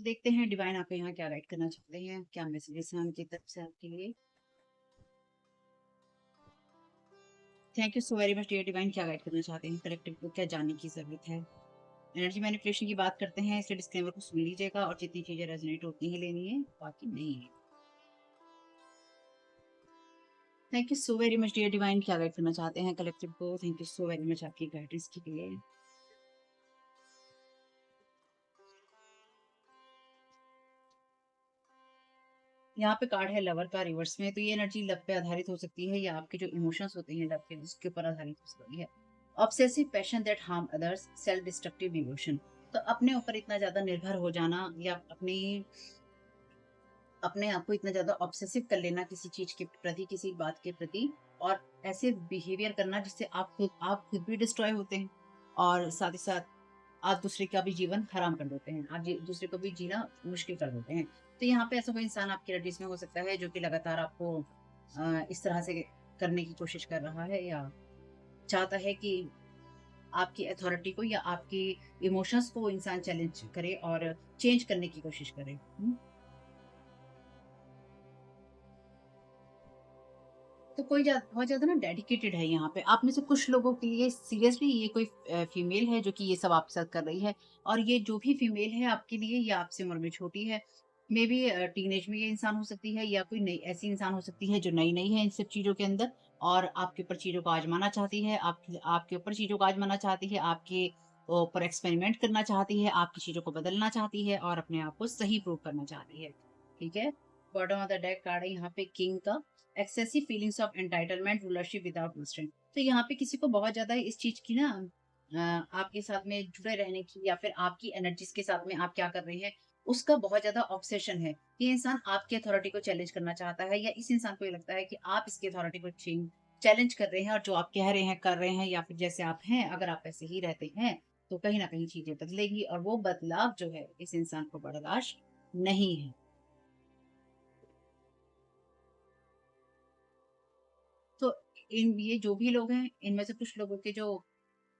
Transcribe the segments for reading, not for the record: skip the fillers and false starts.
देखते हैं डिवाइन आपको यहाँ क्या गाइड करना चाहते हैं, क्या मैसेजेस हैं उनकी तरफ से आपके लिए। Thank you so very much dear divine, क्या गाइड करना चाहते हैं कलेक्टिव को, क्या जानने की जरूरत है। एनर्जी मैनिपुलेशन की बात करते हैं, इसलिए डिस्क्लेमर को सुन लीजिएगा और जितनी चीजें रेजोनेट उतनी ही लेनी है, बाकी नहीं है। Thank you so very much dear divine, क्या गाइड करना चाहते हैं कलेक्टिव को। Thank you so very much आपकी गाइडेंस के लिए। यहाँ पे कार्ड है लवर का रिवर्स में, तो ये एनर्जी लव पे आधारित हो सकती है या आपके जो इमोशंस होते हैं लव के उसके ऊपर आधारित हो सकती है। Obsessive passion that harm others, self destructive devotion. तो अपने ऊपर इतना ज्यादा निर्भर हो जाना या अपनी अपने आप को इतना ज्यादा ऑब्सेसिव कर लेना किसी चीज के प्रति, किसी बात के प्रति, और ऐसे बिहेवियर करना जिससे आप खुद भी डिस्ट्रॉय होते हैं और साथ ही साथ आप दूसरे का भी जीवन हराम कर देते हैं, आप दूसरे को भी जीना मुश्किल कर देते हैं। तो यहाँ पे ऐसा कोई इंसान आपकी एनर्जीज में हो सकता है जो कि लगातार आपको इस तरह से करने की कोशिश कर रहा है या चाहता है कि आपकी अथॉरिटी को या आपकी इमोशंस को वो इंसान चैलेंज करे और चेंज करने की कोशिश करे। तो कोई बहुत ज़्यादा ना डेडिकेटेड है यहाँ पे। आप में से कुछ लोगों के लिए सीरियसली ये कोई फीमेल है जो कि ये सब आपके साथ कर रही है, और ये जो भी फीमेल है आपके लिए ये आपसे उम्र में छोटी है। मेबी टीनेज में ये इंसान हो सकती है या कोई नई ऐसी इंसान हो सकती है जो नई-नई है इन सब चीज़ों के अंदर और आपके ऊपर चीज़ों को आज़माना चाहती है, आपके ऊपर चीज़ों को आज़माना चाहती है, आपके ऊपर एक्सपेरिमेंट करना चाहती है, आपकी चीज़ों को बदलना चाहती है और अपने आप को सही प्रूव करना चाहती है। ठीक है? Bottom of the deck card है यहाँ पे किंग का। Excessive feelings of entitlement, rulership without restraint. तो यहाँ पे किसी को बहुत ज्यादा इस चीज की ना आपके साथ में जुड़े रहने की या फिर आपकी एनर्जीज के साथ में आप क्या कर रहे हैं उसका बहुत ज्यादा ऑब्सेशन है। ये इंसान आपकी अथॉरिटी को चैलेंज करना चाहता है या इस इंसान को ये लगता है कि आप इसकी अथॉरिटी को चैलेंज कर रहे हैं और जो आप कह रहे हैं कर रहे हैं या फिर जैसे आप हैं अगर आप ऐसे ही रहते हैं तो कहीं ना कहीं चीजें बदलेगी और वो बदलाव जो है इस इंसान को बर्दाश्त नहीं है। तो इन ये जो भी लोग हैं, इनमें से कुछ लोगों के जो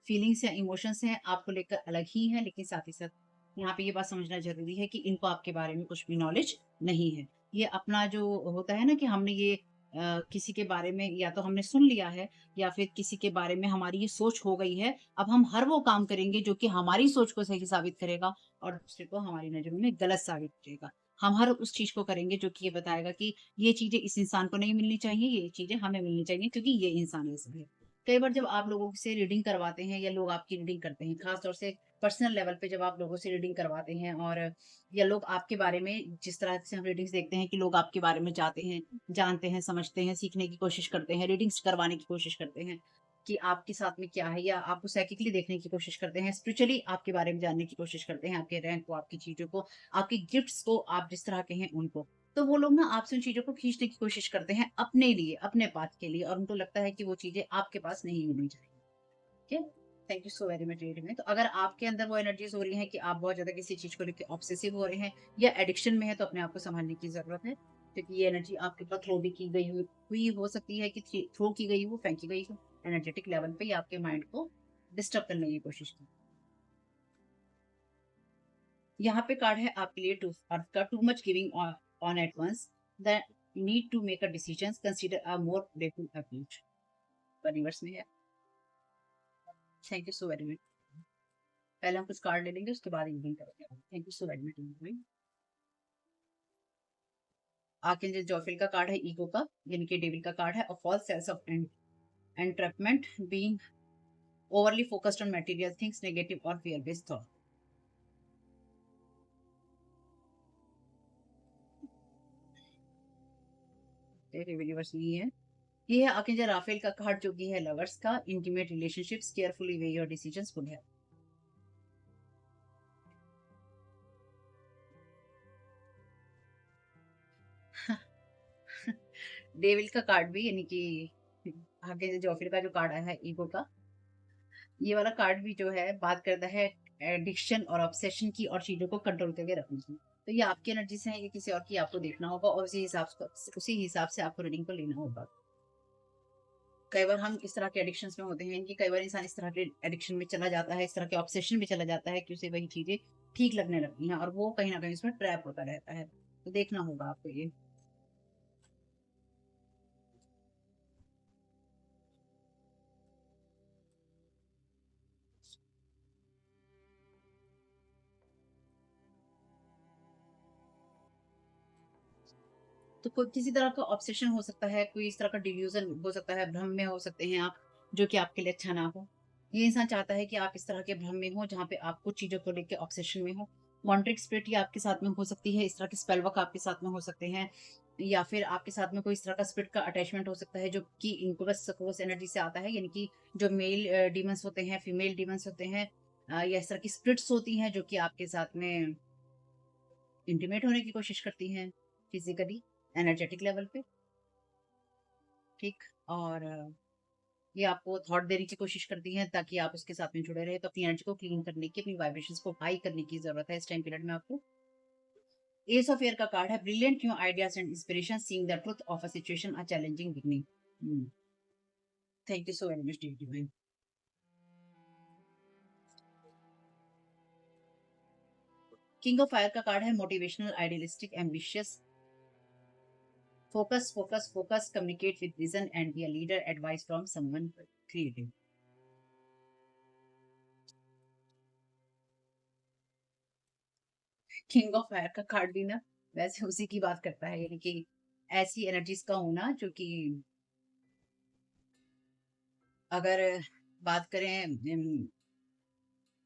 फीलिंग्स या इमोशंस हैं, आपको लेकर अलग ही हैं, लेकिन साथ ही साथ यहाँ पे ये बात समझना ज़रूरी है कि इनको आपके बारे में कुछ भी नॉलेज नहीं है। ये अपना जो होता है ना कि हमने ये किसी के बारे में या तो हमने सुन लिया है या फिर किसी के बारे में हमारी ये सोच हो गई है, अब हम हर वो काम करेंगे जो कि हमारी सोच को सही साबित करेगा और दूसरे को हमारी नज़रों में गलत साबित करेगा। हम हर उस चीज़ को करेंगे जो कि ये बताएगा कि ये चीज़ें इस इंसान को नहीं मिलनी चाहिए, ये चीज़ें हमें मिलनी चाहिए क्योंकि ये इंसान ऐसा है। कई बार जब आप लोगों से रीडिंग करवाते हैं या लोग आपकी रीडिंग करते हैं, खास तौर से पर्सनल लेवल पे जब आप लोगों से रीडिंग करवाते हैं और या लोग आपके बारे में जिस तरह से हम रीडिंग्स देखते हैं कि लोग आपके बारे में जाते हैं, जानते हैं, समझते हैं, सीखने की कोशिश करते हैं, रीडिंग्स करवाने की कोशिश करते हैं कि आपके साथ में क्या है या आपको साइकिकली देखने की कोशिश करते हैं, स्पिरिचुअली आपके बारे में जानने की कोशिश करते हैं, आपके रैंक को, आपकी चीज़ों को, आपकी गिफ्ट्स को, आप जिस तरह के हैं उनको। तो वो लोग ना आपसे उन चीज़ों को खींचने की कोशिश करते हैं अपने लिए, अपने पाथ के लिए और उनको लगता है कि वो चीज़ें आपके पास नहीं होनी चाहिए। ठीक है? Thank you so very much reading में। तो अगर आपके अंदर वो एनर्जीज़ हो रही हैं कि आप बहुत ज़्यादा किसी चीज़ को लेके ऑब्सेसिव हो रहे हैं या एडिक्शन में है तो अपने आप को सँभालने की ज़रूरत है। क्योंकि ये एनर्जी आपके ऊपर थ्रो भी की गई हुई हो सकती है कि थ्रो की गई हो, फेंकी गई हो एनर्जेटिक लेवल पे या आपके माइंड को डिस्टर्ब करने की कोशिश की। यहाँ पे कार्ड है आपके लिए टू अर्थ का too much giving on at once the need to make a decisions consider a more playful approach. Reverse में है। Thank you so very much. पहले हम कुछ कार्ड ले लेंगे उसके बाद रीडिंग करेंगे। Thank you so very much. Archangel Jophiel का कार्ड है ईगो का, यानी कि डेविल का कार्ड है, और false sense of entrapment, being overly focused on material things, negative और फियर बेस्ड थॉट। रिवर्स नहीं है। ये है आर्कएंजल राफेल का कार्ड जो कि है लवर्स का, intimate relationships, carefully weigh your decisions good है। डेविल का कार्ड भी यानी कि आर्कएंजल जोफिल का जो कार्ड आया है ईगो का, ये वाला कार्ड भी जो है बात करता है एडिक्शन और ऑब्सेशन की और चीजों को कंट्रोल करके रखने की। तो ये आपकी एनर्जी से है, ये किसी और की आपको देखना होगा और उसी हिसाब से आपको रीडिंग को लेना होगा। कई बार हम इस तरह के एडिक्शंस में होते हैं कि कई बार इंसान इस तरह के एडिक्शन में चला जाता है, इस तरह के ऑब्सेशन में चला जाता है कि उसे वही चीजें ठीक लगने लगती हैं और वो कहीं न कहीं उसमें ट्रैप होता रहता है। तो देखना होगा आपको ये। तो कोई किसी तरह का ऑब्सेशन हो सकता है, कोई इस तरह का डिल्यूज़न हो सकता है, भ्रम में हो सकते हैं आप, जो कि आपके लिए अच्छा ना हो। ये इंसान चाहता है कि आप इस तरह के भ्रम में हो, जहाँ पे आप कुछ चीज़ों को लेके ऑब्सेशन में हो। मॉन्ट्रिक स्पिरिट ये आपके साथ में हो सकती है, इस तरह के स्पेल वर्क आपके साथ में हो सकते हैं, या फिर आपके साथ में कोई इस तरह का स्पिरिट का अटैचमेंट हो सकता है, जो कि इनक्यूबस सक्रोस एनर्जी से आता है, यानी कि जो मेल डीमन्स होते हैं, फीमेल डीमन्स होते हैं, या इस तरह की स्पिरिट्स होती हैं, जो कि आपके साथ में इंटीमेट होने की कोशिश करती हैं, फिज़िकली, एनर्जेटिक लेवल पे। ठीक। और ये आपको थॉट देने की कोशिश करती हैं ताकि आप उसके साथ में जुड़े रहे, तो अपनी एनर्जी को क्लीन करने की, अपनी वाइब्रेशंस को हाई करने की जरूरत है इस टाइम पीरियड में आपको। एस ऑफ एयर का कार्ड है, brilliant new ideas and inspiration, seeing the truth of a situation, a challenging beginning. Thank you so very much divine. King of fire का कार्ड है, motivational, idealistic, ambitious, focus focus focus, communicate with vision and be a leader, advice from someone creative. King of fire का card भी ना वैसे उसी की बात करता है, यानी कि ऐसी एनर्जीज का होना जो कि, अगर बात करें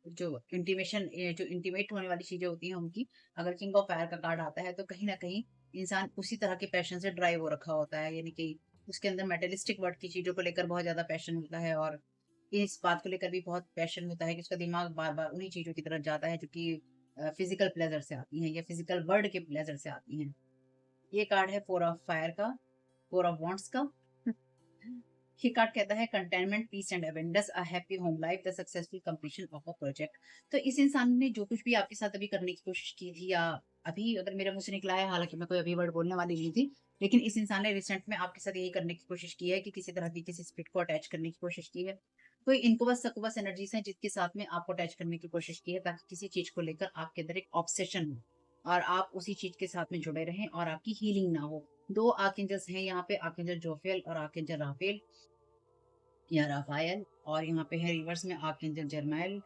जो इंटीमेट होने वाली चीजें होती हैं उनकी, अगर किंग ऑफ फायर का कार्ड आता है तो कहीं ना कहीं इंसान उसी तरह के पैशन से ड्राइव हो रखा होता है, यानी कि उसके अंदर मेटलिस्टिक वर्ड की चीजों को लेकर बहुत ज्यादा पैशन होता है, और इस बात को लेकर भी बहुत पैशन होता है कि उसका दिमाग बार बार उन्हीं चीजों की तरफ जाता है जो कि फिजिकल प्लेजर से आती हैं या फिजिकल वर्ड के प्लेजर से आती हैं। ये कार्ड है फोर ऑफ फायर का, फोर ऑफ वॉन्ट्स का। ही कार्ड कहता है contentment, peace and abundance, a happy home life, the successful completion of a project. तो इस इंसान ने जो कुछ भी आपके साथ अभी करने की कोशिश की थी, या अभी अगर मेरे मुंह से निकला है, हालांकि मैं कोई अभी वर्ड बोलने वाली नहीं थी, लेकिन इस इंसान ने रिसेंट में आपके साथ यही करने की कोशिश की है कि किसी तरह की किसी स्पिरिट को अटैच करने की कोशिश की है। कोई इनकुबस सक्बस एनर्जीज है जिसके साथ में आपको अटैच करने की कोशिश की है, ताकि किसी चीज को लेकर आपके अंदर एक ऑब्सेशन हो और आप उसी चीज के साथ में जुड़े रहें और आपकी हीलिंग ना हो। दो आर्कएंजल्स हैं यहाँ पे, आर्कएंजल जोफेल और आर्कएंजल राफेल या राफायल, और यहाँ पे है रिवर्स में आर्कएंजल जर्माइल।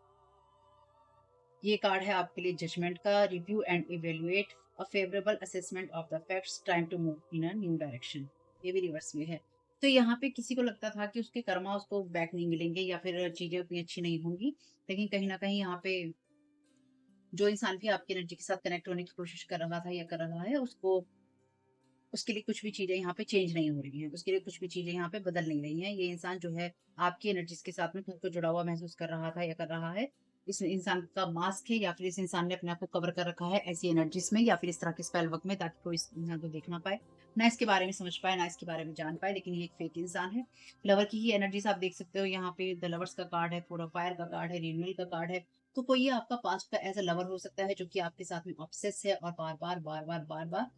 ये कार्ड है आपके लिए जजमेंट का, review and evaluate, a favourable assessment of the facts, time to move in a new direction. ये भी रिवर्स में है। तो यहाँ पे किसी को लगता था कि उसके कर्मा उसको बैक नहीं मिलेंगे या फिर चीजें उतनी अच्छी नहीं होंगी, लेकिन कहीं ना कहीं यहाँ पे जो इंसान भी आपकी एनर्जी के साथ कनेक्ट होने की कोशिश कर रहा था या कर रहा है, उसको उसके लिए कुछ भी चीजें यहाँ पे चेंज नहीं हो रही हैं, उसके लिए कुछ भी चीजें यहाँ पे बदल नहीं रही हैं। ये इंसान जो है आपकी एनर्जीज के साथ में खुद को जुड़ा हुआ महसूस कर रहा था या कर रहा है। इस इंसान का मास्क है, या फिर इस इंसान ने अपने आप को कवर कर रखा है ऐसी एनर्जीज में या फिर इस तरह के स्पेल वर्क में, ताकि कोई इस इंसान को देख ना पाए, ना इसके बारे में समझ पाए, ना इसके बारे में जान पाए। लेकिन ये एक फेक इंसान है। लवर की ही एनर्जीज आप देख सकते हो यहाँ पे, द लवर्स का कार्ड है, फोर ऑफ फायर का कार्ड है, रिन्यूअल का कार्ड है। तो कोई ये आपका पास्ट का ऐसा लवर हो सकता है जो कि आपके साथ में ऑब्सेस है और बार बार बार बार बार बार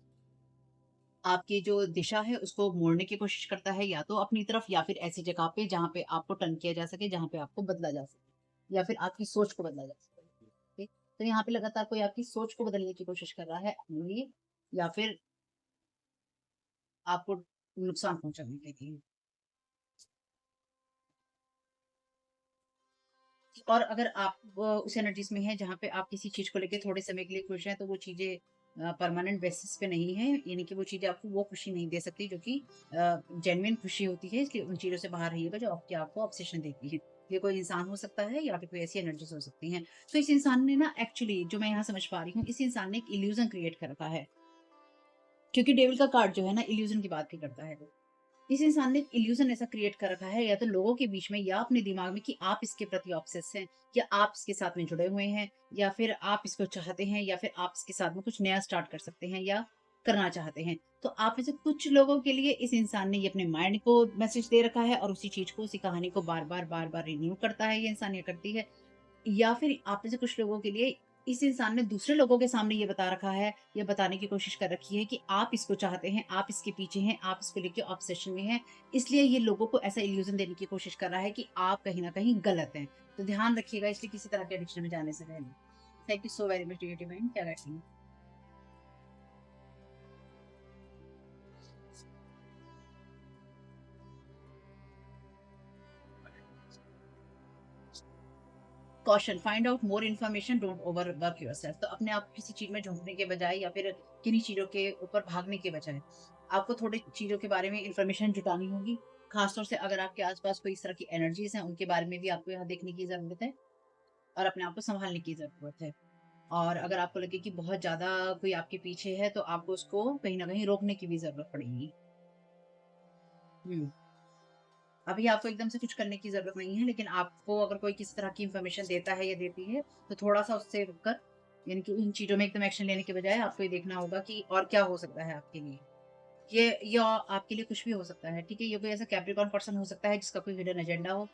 आपकी जो दिशा है उसको मोड़ने की कोशिश करता है, या तो अपनी तरफ या फिर ऐसी जगह पे जहाँ पे आपको टर्न किया जा सके, जहाँ पे आपको बदला जा सके या फिर आपकी सोच को बदला जा सके। ठीक? तो यहाँ पे लगातार कोई आपकी सोच को बदलने की कोशिश कर रहा है अपने लिए, या फिर आपको नुकसान पहुंचाने के लिए। और अगर आप उस एनर्जीज में हैं जहाँ पे आप किसी चीज को लेके थोड़े समय के लिए खुश हैं, तो वो चीजें परमानेंट बेसिस पे नहीं है, यानी कि वो चीजें आपको वो खुशी नहीं दे सकती जो कि जेन्युइन खुशी होती है। इसलिए उन चीजों से बाहर रहिएगा जो आपके आपको ऑब्सेशन देती है। ये कोई इंसान हो सकता है या फिर कोई ऐसी एनर्जीज हो सकती हैं। तो इस इंसान ने ना, एक्चुअली जो मैं यहाँ समझ पा रही हूँ, इस इंसान ने एक इल्यूजन क्रिएट कर रखा है, क्योंकि डेविल का कार्ड जो है ना, इल्यूजन की बात भी करता है। इस इंसान ने इल्यूजन ऐसा क्रिएट कर रखा है, या तो लोगों के बीच में या अपने दिमाग में, कि आप इसके प्रति ऑब्सेस हैं, या आप इसके साथ में जुड़े हुए हैं, या फिर आप इसको चाहते हैं, या फिर आप इसके साथ में कुछ नया स्टार्ट कर सकते हैं या करना चाहते हैं। तो आप में से कुछ लोगों के लिए इस इंसान ने ये अपने माइंड को मैसेज दे रखा है, और उसी चीज को, उसी कहानी को बार बार रिन्यू करता है, ये इंसान ये करती है। या फिर आप में से कुछ लोगों के लिए इस इंसान ने दूसरे लोगों के सामने ये बता रखा है, या बताने की कोशिश कर रखी है कि आप इसको चाहते हैं, आप इसके पीछे हैं, आप इसको लेके ऑब्सेशन में हैं। इसलिए ये लोगों को ऐसा इल्यूजन देने की कोशिश कर रहा है कि आप कहीं न कहीं गलत हैं। तो ध्यान रखिएगा इसलिए किसी तरह के एडिक्शन में जाने से पहले। Thank you so very much dear divine, क्या कहती हैं? Caution, find out more information, don't overwork yourself. तो अपने आप को किसी चीज में झोंकने के बजाय या फिर किन्हीं चीजों के ऊपर भागने के बजाय आपको थोड़ी चीजों के बारे में इन्फॉर्मेशन जुटानी होगी। खासतौर से अगर आपके आसपास कोई इस तरह की एनर्जीज हैं, उनके बारे में भी आपको यहाँ देखने की जरूरत है और अपने आप को संभालने की जरूरत है। और अगर आपको लगे कि बहुत ज्यादा कोई आपके पीछे है, तो आपको उसको कहीं ना कहीं रोकने की भी जरूरत पड़ेगी। हम्म अभी आपको एकदम से कुछ करने की ज़रूरत नहीं है, लेकिन आपको अगर कोई किसी तरह की इन्फॉर्मेशन देता है या देती है, तो थोड़ा-सा उससे रुक कर, यानी कि उन चीज़ों में एकदम एक्शन लेने के बजाय आपको ये देखना होगा कि और क्या हो सकता है आपके लिए। ये आपके लिए कुछ भी हो सकता है, ठीक है? ये कोई ऐसा कैप्रिकॉर्न पर्सन हो सकता है जिसका कोई हिडन एजेंडा हो,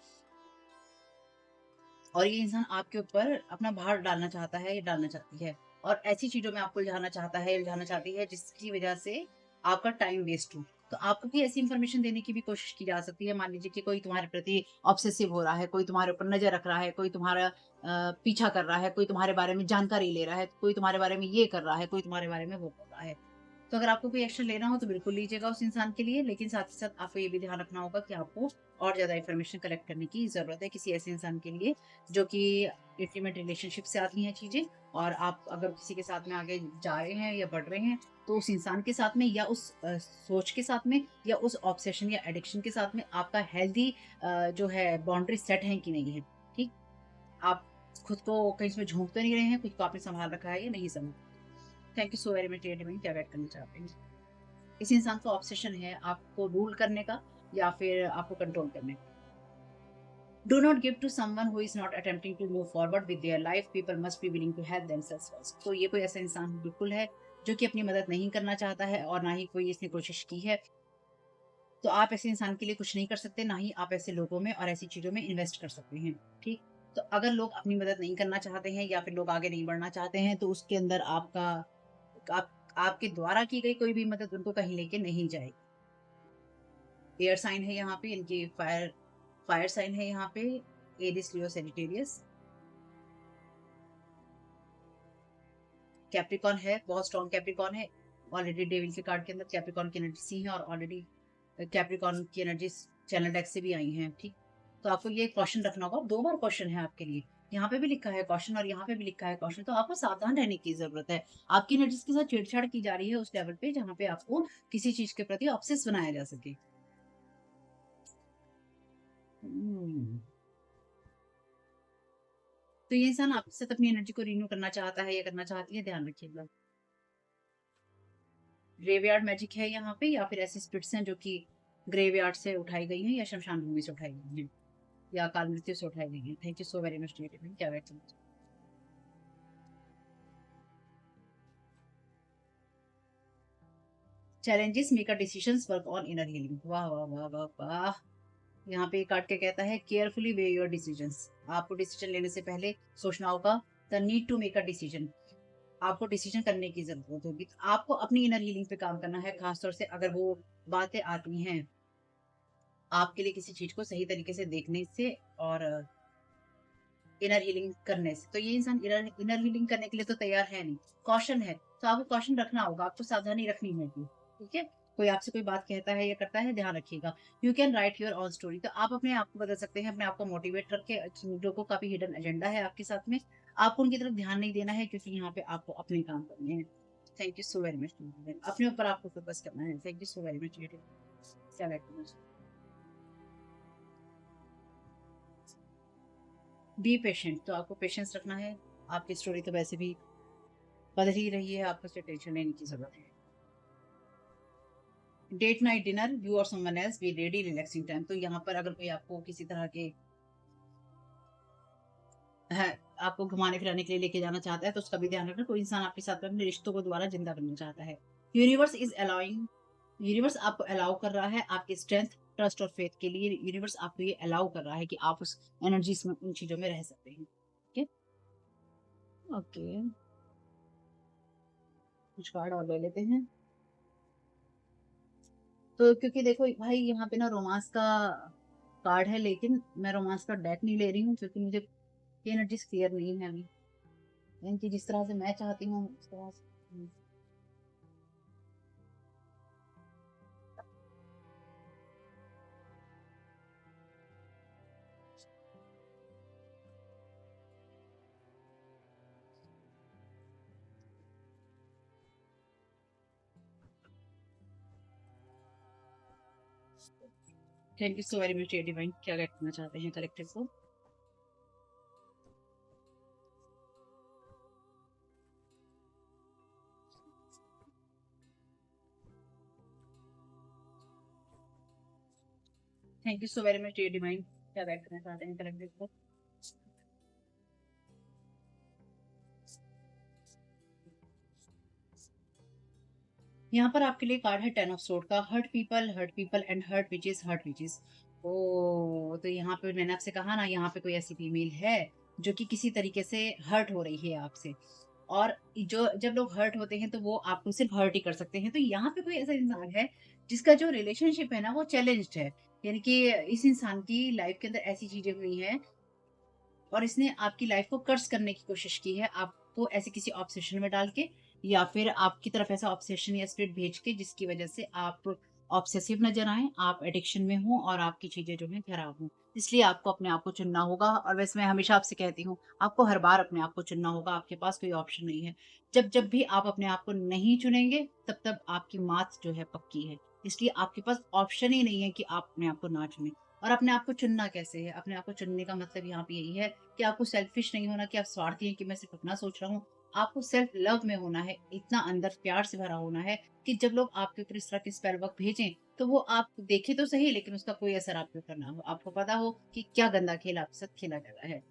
और ये इंसान आपके ऊपर अपना भार डालना चाहता है या डालना चाहती है, और ऐसी चीज़ों में आपको उलझाना चाहता है, उलझाना चाहती है जिसकी वज़ह से आपका टाइम वेस्ट हो। तो आपको भी ऐसी इन्फॉर्मेशन देने की भी कोशिश की जा सकती है। मान लीजिए कि कोई तुम्हारे प्रति ऑब्सेसिव हो रहा है, कोई तुम्हारे ऊपर नज़र रख रहा है, कोई तुम्हारा पीछा कर रहा है, कोई तुम्हारे बारे में जानकारी ले रहा है, कोई तुम्हारे बारे में ये कर रहा है, कोई तुम्हारे बारे में वो कर रहा है। तो अगर आपको कोई एक्शन लेना हो तो बिल्कुल लीजिएगा उस इंसान के लिए, लेकिन साथ ही साथ आपको ये भी ध्यान रखना होगा कि आपको और ज़्यादा इन्फॉर्मेशन कलेक्ट करने की ज़रूरत है किसी ऐसे इंसान के लिए जो कि इंटीमेट रिलेशनशिप से आती हैं चीज़ें, और आप अगर किसी के साथ में आगे जा रहे हैं या बढ़ रहे हैं, तो उस इंसान के साथ में या उस सोच के साथ में या उस ऑब्सेशन या एडिक्शन के साथ में आपका हेल्दी जो है बाउंड्री सेट है कि नहीं है, ठीक? आप खुद को कहीं इसमें झोंक तो नहीं रहे हैं, खुद को आपने सँभाल रखा है या नहीं सँभाला? Thank you so very much dear divine, क्या गाइड करना चाहते हैं? इस इंसान का ऑब्सेशन है आपको रूल करने का या फिर आपको कंट्रोल करने का। Do not give to someone who is not attempting to move forward with their life, people must be willing to help themselves first. तो ये कोई ऐसा इंसान बिल्कुल है जो कि अपनी मदद नहीं करना चाहता है, और ना ही कोई इसने कोशिश की है। तो आप ऐसे इंसान के लिए कुछ नहीं कर सकते, ना ही आप ऐसे लोगों में और ऐसी चीज़ों में इन्वेस्ट कर सकते हैं, ठीक? तो अगर लोग अपनी मदद नहीं करना चाहते हैं या फिर लोग आगे नहीं बढ़ना चाहते हैं, तो उसके अंदर आप आपके द्वारा की गई कोई भी मदद उनको कहीं लेके नहीं जाएगी। एयर साइन है यहाँ पे, इनकी फायर फायर साइन है यहाँ पे, एरिस, लियो, सेजिटेरियस। कैप्रिकॉर्न है, बहुत स्ट्रॉन्ग कैप्रिकॉर्न है। ऑलरेडी डेविल के कार्ड के अंदर कैप्रिकॉर्न की एनर्जी सी है, और ऑलरेडी कैप्रिकॉर्न की एनर्जी चैनल डेक से भी आई हैं, ठीक? तो आपको ये क्वेश्चन रखना होगा, 2 बार क्वेश्चन है आपके लिए। यहाँ पे भी लिखा है क्वेश्चन और यहाँ पे भी लिखा है क्वेश्चन, तो आपको सावधान रहने की ज़रूरत है। आपकी एनर्जीज़ के साथ छेड़छाड़ की जा रही है उस लेवल पे जहाँ पे आपको किसी चीज़ के प्रति ऑब्सेस बनाया जा सके। हुँ। तो ये इंसान आपके साथ अपनी एनर्जी को रिन्यू करना चाहता है या करना चाहती है, ध्यान रखिएगा। ग्रेवयार्ड मैजिक है यहाँ पे, या फिर ऐसी स्पिरिट्स हैं जो कि ग्रेवयार्ड से उठाई गई हैं या शमशान भूमि से उठाई गई हैं या अकाल मृत्यु से उठाई गई हैं। Thank you so very much dear tiffin, क्या वेट समझ। Challenges make a decisions work on inner healing. वाह वाह वाह वाह वाह। यहाँ पे काट के कहता है केयरफुली वे योर डिसीजंस। आपको डिसीजन लेने से पहले सोचना होगा, the need to make a decision. आपको डिसीजन करने की जरूरत होगी, तो आपको अपनी इनर हीलिंग पे काम करना है, खासतौर से अगर वो बातें आती हैं आपके लिए किसी चीज को सही तरीके से देखने से और इनर हीलिंग करने से। तो ये इंसान इनर इनर हीलिंग करने के लिए तो तैयार है नहीं, कॉशन है। तो आपको कॉशन रखना होगा, आपको सावधानी रखनी होगी, ठीक है? कोई आपसे कोई बात कहता है या करता है, ध्यान रखिएगा। You can write your on story. तो आप अपने आप को बदल सकते हैं, अपने आप को मोटिवेट करके। लोगों का भी हिडन एजेंडा है आपके साथ में, आपको उनकी तरफ ध्यान नहीं देना है, क्योंकि यहाँ पे आपको अपने काम करने हैं। Thank you so very much. अपने ऊपर आपको फोकस करना है। Thank you so very much. क्या बी पेशेंट, तो आपको पेशेंस रखना है। आपकी स्टोरी तो वैसे भी बदल ही रही है, आपको उससे टेंशन लेने की जरूरत है। डेट नाइट डिनर, यू और someone else be ready, relaxing time. तो यहाँ पर अगर कोई आपको किसी तरह के है, आपको घुमाने फिराने के लिए लेके जाना चाहता है, तो उसका भी ध्यान रखना। कोई इंसान आपके साथ में अपने रिश्तों को दोबारा जिंदा करना चाहता है। यूनिवर्स इज अलाउइंग, यूनिवर्स आपको अलाउ कर रहा है आपके स्ट्रेंथ, ट्रस्ट और फेथ के लिए। यूनिवर्स आपको ये अलाउ कर रहा है कि आप उस एनर्जीज में, उन चीजों में रह सकते हैं, ठीक है? ओके, कुछ कार्ड और ले लेते हैं। तो क्योंकि देखो भाई, यहाँ पे ना रोमांस का कार्ड है, लेकिन मैं रोमांस का डेक नहीं ले रही हूँ क्योंकि मुझे ये एनर्जीज क्लियर नहीं है अभी। यानी कि जिस तरह से मैं चाहती हूँ उस तरह से। Thank you so very much divine, क्या गाइड करना चाहते हैं कलेक्टिव को? Thank you so very much divine, क्या गाइड करना चाहते हैं कलेक्टिव को? यहाँ पर आपके लिए कार्ड है टेन ऑफ सोर्ड का, hurt people and hurt witches. ओ तो यहाँ पे मैंने आपसे कहा ना, यहाँ पे कोई ऐसी फीमेल है जो कि किसी तरीके से हर्ट हो रही है आपसे। और जो जब लोग हर्ट होते हैं तो वो आपको सिर्फ हर्ट ही कर सकते हैं। तो यहाँ पे कोई ऐसा इंसान है जिसका जो रिलेशनशिप है ना वो चैलेंज्ड है। यानी कि इस इंसान की लाइफ के अंदर ऐसी चीजें हुई हैं और इसने आपकी लाइफ को कर्स करने की कोशिश की है, आपको ऐसे किसी ऑब्सेशन में डाल के, या फिर आपकी तरफ ऐसा ऑब्सेशन या स्पिरिट भेज के जिसकी वजह से आप ऑब्सेसिव नजर आए, आप एडिक्शन में हो और आपकी चीजें जो है खराब हो। इसलिए आपको अपने आप को चुनना होगा। और वैसे मैं हमेशा आपसे कहती हूँ, आपको हर बार अपने आप को चुनना होगा, आपके पास कोई ऑप्शन नहीं है। जब जब भी आप अपने आप को नहीं चुनेंगे तब तब आपकी मात जो है पक्की है। इसलिए आपके पास ऑप्शन ही नहीं है कि आप अपने आप को ना चुने। और अपने आप को चुनना कैसे है? अपने आप को चुनने का मतलब यहाँ पे यही है कि आपको सेल्फिश नहीं होना, कि आप स्वार्थी हैं कि मैं सिर्फ अपना सोच रहा हूँ। आपको सेल्फ लव में होना है, इतना अंदर प्यार से भरा होना है कि जब लोग आपके ऊपर इस तरह के स्पेल वर्क भेजें तो वो आप देखें तो सही, लेकिन उसका कोई असर आपके ऊपर ना हो। आपको पता हो कि क्या गंदा खेल आपके साथ खेला जा रहा है।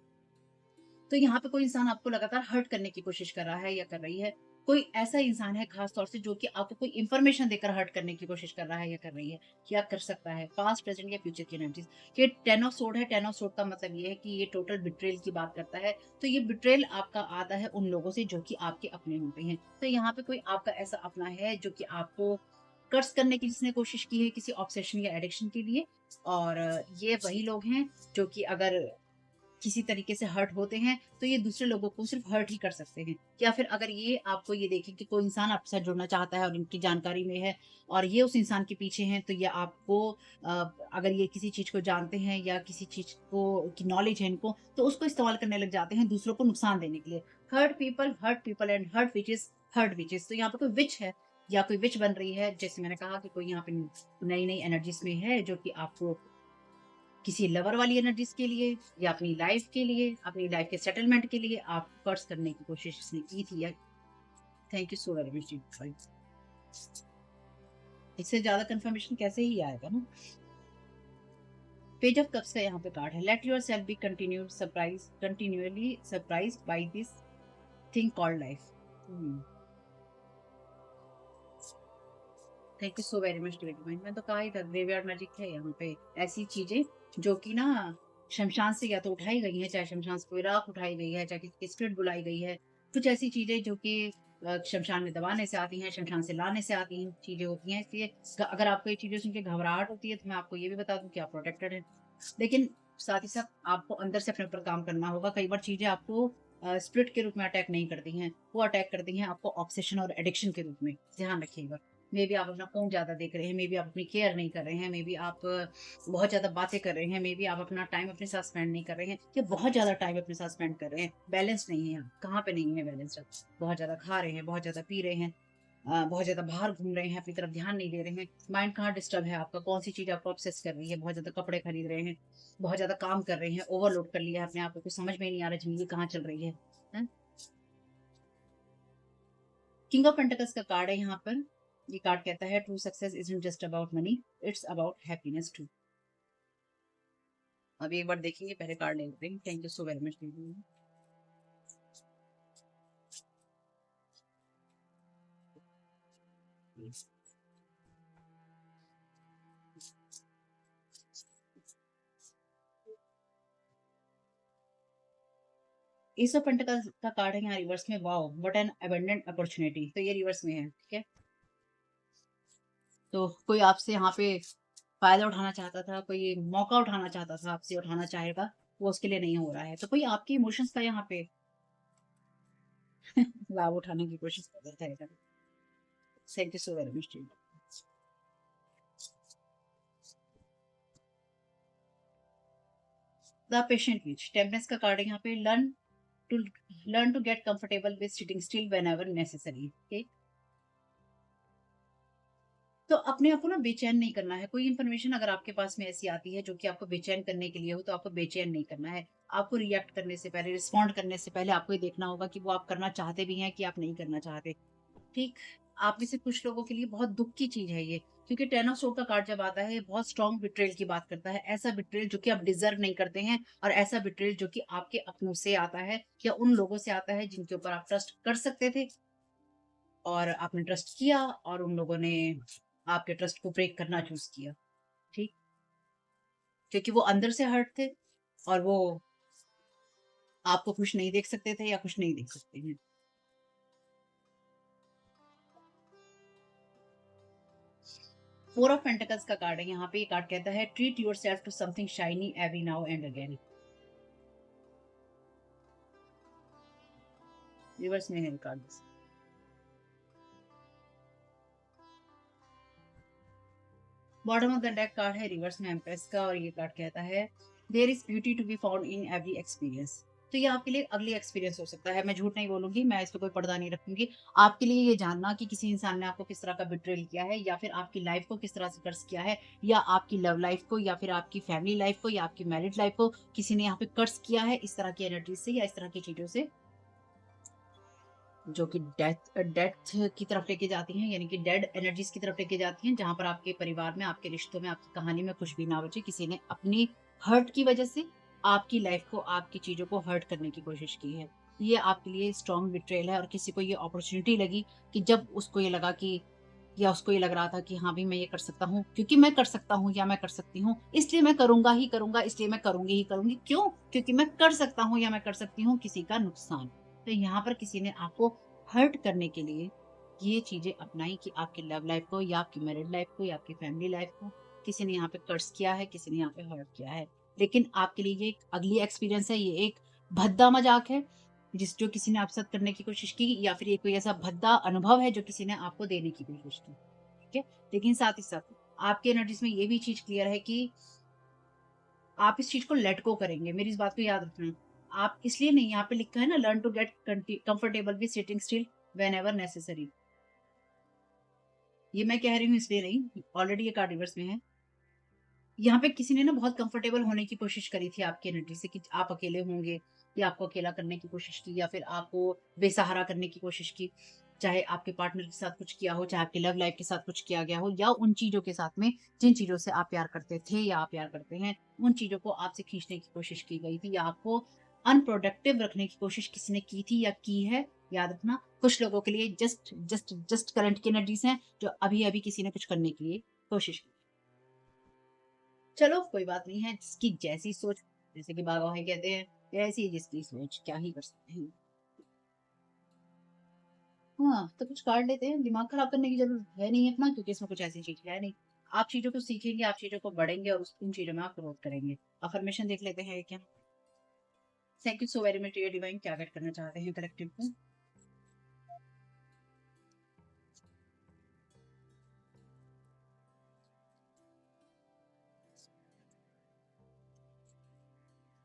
तो यहाँ पे कोई इंसान आपको लगातार हर्ट करने की कोशिश कर रहा है या कर रही है। कोई ऐसा इंसान है खास तौर से जो कि आपको कोई इन्फॉर्मेशन देकर हर्ट करने की कोशिश कर रहा है या कर रही है। क्या कर सकता है? पास्ट, प्रेजेंट या फ्यूचर की एनर्जीज। ये 10 ऑफ सोर्ड है। 10 ऑफ सोर्ड का मतलब ये है कि ये टोटल बिट्रेयल की बात करता है। तो ये बिट्रेयल आपका आता है उन लोगों से जो कि आपके अपने होते हैं। तो यहाँ पे कोई आपका ऐसा अपना है जो कि आपको कर्स करने की जिसने कोशिश की है किसी ऑब्सेशन या एडिक्शन के लिए। और ये वही लोग हैं जो कि अगर किसी तरीके से हर्ट होते हैं तो ये दूसरे लोगों को सिर्फ हर्ट ही कर सकते हैं। या फिर अगर ये आपको ये देखें कि कोई इंसान आपके साथ जुड़ना चाहता है और इनकी जानकारी में है और ये उस इंसान के पीछे हैं, तो ये आपको अगर ये किसी चीज को जानते हैं या किसी चीज को की नॉलेज है इनको, तो उसको इस्तेमाल करने लग जाते हैं दूसरों को नुकसान देने के लिए। Hurt people and hurt witches. तो यहाँ पे कोई विच है या कोई विच बन रही है। जैसे मैंने कहा कि कोई यहाँ पे नई नई एनर्जीज में है जो कि आपको किसी लवर वाली एनर्जीज के लिए या अपनी लाइफ के लिए, अपनी लाइफ के सेटलमेंट के लिए आप कर्ज करने की कोशिश इसने की थी। या thank you so very much. इससे ज्यादा कंफर्मेशन कैसे ही आएगा ना। पेज ऑफ कप्स का यहाँ पे कार्ड है। Let yourself be continually surprise by this thing called life. Thank you so very much divine. मैं तो कहा ही था ग्रेवयार्ड मैजिक है यहाँ पे। ऐसी चीजें जो कि ना शमशान से या तो उठाई गई है, चाहे शमशान से कोई राख उठाई गई है, चाहे किसी की स्पिरिट बुलाई गई है। कुछ ऐसी चीजें जो कि शमशान में दबाने से आती हैं, शमशान से लाने से आती हैं चीजें होती हैं। इसलिए अगर आपको ये चीजें सुन के घबराहट होती है तो मैं आपको ये भी बता दूं कि आप प्रोटेक्टेड हैं। लेकिन साथ ही साथ आपको अंदर से अपने ऊपर काम करना होगा। कई बार चीजें आपको स्पिरिट के रूप में अटैक नहीं करती हैं, वो अटैक करती हैं आपको ऑब्सेशन और एडिक्शन के रूप में। ध्यान रखिएगा। मे बी आप अपना फ़ोन ज़्यादा देख रहे हैं, मे बी आप अपनी केयर नहीं कर रहे हैं, मे बी आप बहुत ज़्यादा बातें कर रहे हैं, मे बी आप अपना टाइम अपने साथ स्पेंड नहीं कर रहे हैं, या बहुत ज़्यादा टाइम अपने साथ स्पेंड कर रहे हैं। बैलेंस नहीं है आप। कहाँ पे नहीं है बैलेंस आप? बहुत ज़्यादा खा रहे हैं, बहुत ज़्यादा पी रहे हैं, बहुत ज़्यादा बाहर घूम रहे हैं, अपनी तरफ ध्यान नहीं दे रहे हैं। माइंड कहाँ डिस्टर्ब है आपका? कौन-सी चीज़ आपको ऑब्सेस कर रही है? बहुत ज़्यादा कपड़े खरीद रहे हैं, बहुत ज़्यादा काम कर रहे हैं, ओवरलोड कर लिया है अपने आप को, कुछ समझ में ही नहीं आ रहा ज़िंदगी कहाँ चल रही है। हैं? किंग ऑफ पेंटिकल्स का कार्ड है यहाँ पर। ये कार्ड कहता है true success isn't just about money, it's about happiness too. अभी एक बार देखेंगे, पहले कार्ड ले लेते हैं। Thank you so very much. Ace of pentacles का कार्ड है यहाँ रिवर्स में। Wow what an abundant opportunity. तो ये रिवर्स में है, ठीक है। तो कोई आपसे यहाँ पे फायदा उठाना चाहता था, कोई मौका उठाना चाहता था, आपसे उठाना चाहेगा, वो उसके लिए नहीं हो रहा है। तो कोई आपके इमोशंस का यहाँ पे लाभ उठाने की कोशिश करता है। Thank you so very much. The patient which temperance का कार्ड है यहाँ पे। To learn to get comfortable with sitting still whenever necessary. तो अपने आप को ना बेचैन नहीं करना है। कोई इन्फॉर्मेशन अगर आपके पास में ऐसी आती है जो कि आपको बेचैन करने के लिए हो, तो आपको बेचैन नहीं करना है। आपको रिएक्ट करने से पहले, रिस्पॉन्ड करने से पहले आपको ये देखना होगा कि वो आप करना चाहते भी हैं कि आप नहीं करना चाहते। ठीक? आप में से कुछ लोगों के लिए बहुत दुःख की चीज़ है ये, क्योंकि टेन ऑफ सोर्ड का कार्ड जब आता है, ये बहुत स्ट्रॉन्ग बिट्रेयल की बात करता है। ऐसा बिट्रेयल जो कि आप डिज़र्व नहीं करते हैं, और ऐसा बिट्रेयल जो कि आपके अपनों से आता है या उन लोगों से आता है जिनके ऊपर आप ट्रस्ट कर सकते थे, और आपने ट्रस्ट किया और उन लोगों ने आपके ट्रस्ट को ब्रेक करना चूज़ किया। ठीक? क्योंकि वो अंदर से हर्ट थे, और वो आपको खुश नहीं देख सकते थे या खुश नहीं देख सकते हैं। फोर ऑफ पेंटिकल्स का कार्ड है यहाँ पे। ये कार्ड कहता है treat yourself to something shiny every now and again. Reverse में है card. Bottom of the deck card है रिवर्स में एम्प्रेस का, और ये कार्ड कहता है there is beauty to be found in every experience. तो ये आपके लिए अगली एक्सपीरियंस हो सकता है। मैं झूठ नहीं बोलूंगी, मैं इस पे कोई पर्दा नहीं रखूंगी। आपके लिए ये जानना कि किसी इंसान ने आपको किस तरह का बिट्रेल किया है, या फिर आपकी लाइफ को किस तरह से कर्स किया है, या आपकी लव लाइफ को, या फिर आपकी फैमिली लाइफ को, या आपकी मैरिड लाइफ को किसी ने यहाँ पे कर्स किया है इस तरह की एनर्जी से या इस तरह की चीजों से, जो कि डेथ डेथ की तरफ लेके जाती हैं, यानी कि डेड एनर्जीज की तरफ लेके जाती हैं, जहां पर आपके परिवार में, आपके रिश्तों में, आपकी कहानी में कुछ भी ना बचे। किसी ने अपनी हर्ट की वजह से आपकी लाइफ को, आपकी चीजों को हर्ट करने की कोशिश की है। ये आपके लिए स्ट्रॉन्ग बिट्रेल है, और किसी को ये अपॉर्चुनिटी लगी कि जब उसको ये लगा कि, या उसको ये लग रहा था कि हाँ भी मैं ये कर सकता हूँ, क्योंकि मैं कर सकता हूँ या मैं कर सकती हूँ, इसलिए मैं करूंगा ही करूंगा, इसलिए मैं करूंगी ही करूंगी। क्यों? क्योंकि मैं कर सकता हूँ या मैं कर सकती हूँ किसी का नुकसान। तो यहाँ पर किसी ने आपको हर्ट करने के लिए ये चीजें अपनाई कि आपकी लव लाइफ को, या आपकी मैरिड लाइफ को, या आपकी फैमिली लाइफ को किसी ने यहाँ पे कर्स किया है, किसी ने यहाँ पे हर्ट किया है। लेकिन आपके लिए ये एक अगली एक्सपीरियंस है, ये एक भद्दा मजाक है जिस जो किसी ने आपके साथ करने की कोशिश की, या फिर ये कोई ऐसा भद्दा अनुभव है जो किसी ने आपको देने की कोशिश की। ठीक है? लेकिन साथ ही साथ आपके एनर्जीज में ये भी चीज क्लियर है कि आप इस चीज को लेट गो करेंगे। मेरी इस बात को याद रखना। आप इसलिए नहीं, यहाँ पे लिखा है ना, learn to get comfortable with sitting still whenever necessary. ये मैं कह रही हूँ इसलिए नहीं, ऑलरेडी ये कार्ड रिवर्स में है। यहाँ पे किसी ने ना बहुत कंफर्टेबल होने की कोशिश करी थी आपकी एनर्जी से, कि आप अकेले होंगे, या आपको अकेला करने की कोशिश की, या फिर आपको बेसहारा करने की कोशिश की। चाहे आपके पार्टनर के साथ कुछ किया हो, चाहे आपकी लव लाइफ के साथ कुछ किया गया हो, या उन चीजों के साथ में जिन चीजों से आप प्यार करते थे या आप प्यार करते हैं, उन चीजों को आपसे खींचने की कोशिश की गई थी, या आपको अनप्रोडक्टिव रखने की कोशिश किसी ने की थी या की है। याद रखना, कुछ लोगों के लिए जस्ट जस्ट जस्ट करंट की एनर्जीज हैं, जो अभी अभी किसी ने कुछ करने के लिए कोशिश की। चलो कोई बात नहीं है, जिसकी जैसी सोच, जैसे कि बाबा भाई कहते हैं, ऐसी जिसकी सोच, क्या ही कर सकते हैं। हाँ, तो कुछ कार्ड लेते हैं, दिमाग खराब करने की जरूरत है नहीं अपना, क्योंकि इसमें कुछ ऐसी चीज है नहीं। आप चीजों को सीखेंगे, आप चीजों को बढ़ेंगे, और उन चीजों में आप ग्रोथ करेंगे। अफर्मेशन देख लेते हैं क्या। Thank you so very much dear divine. क्या गाइड करना चाहते हैं कलेक्टिव को।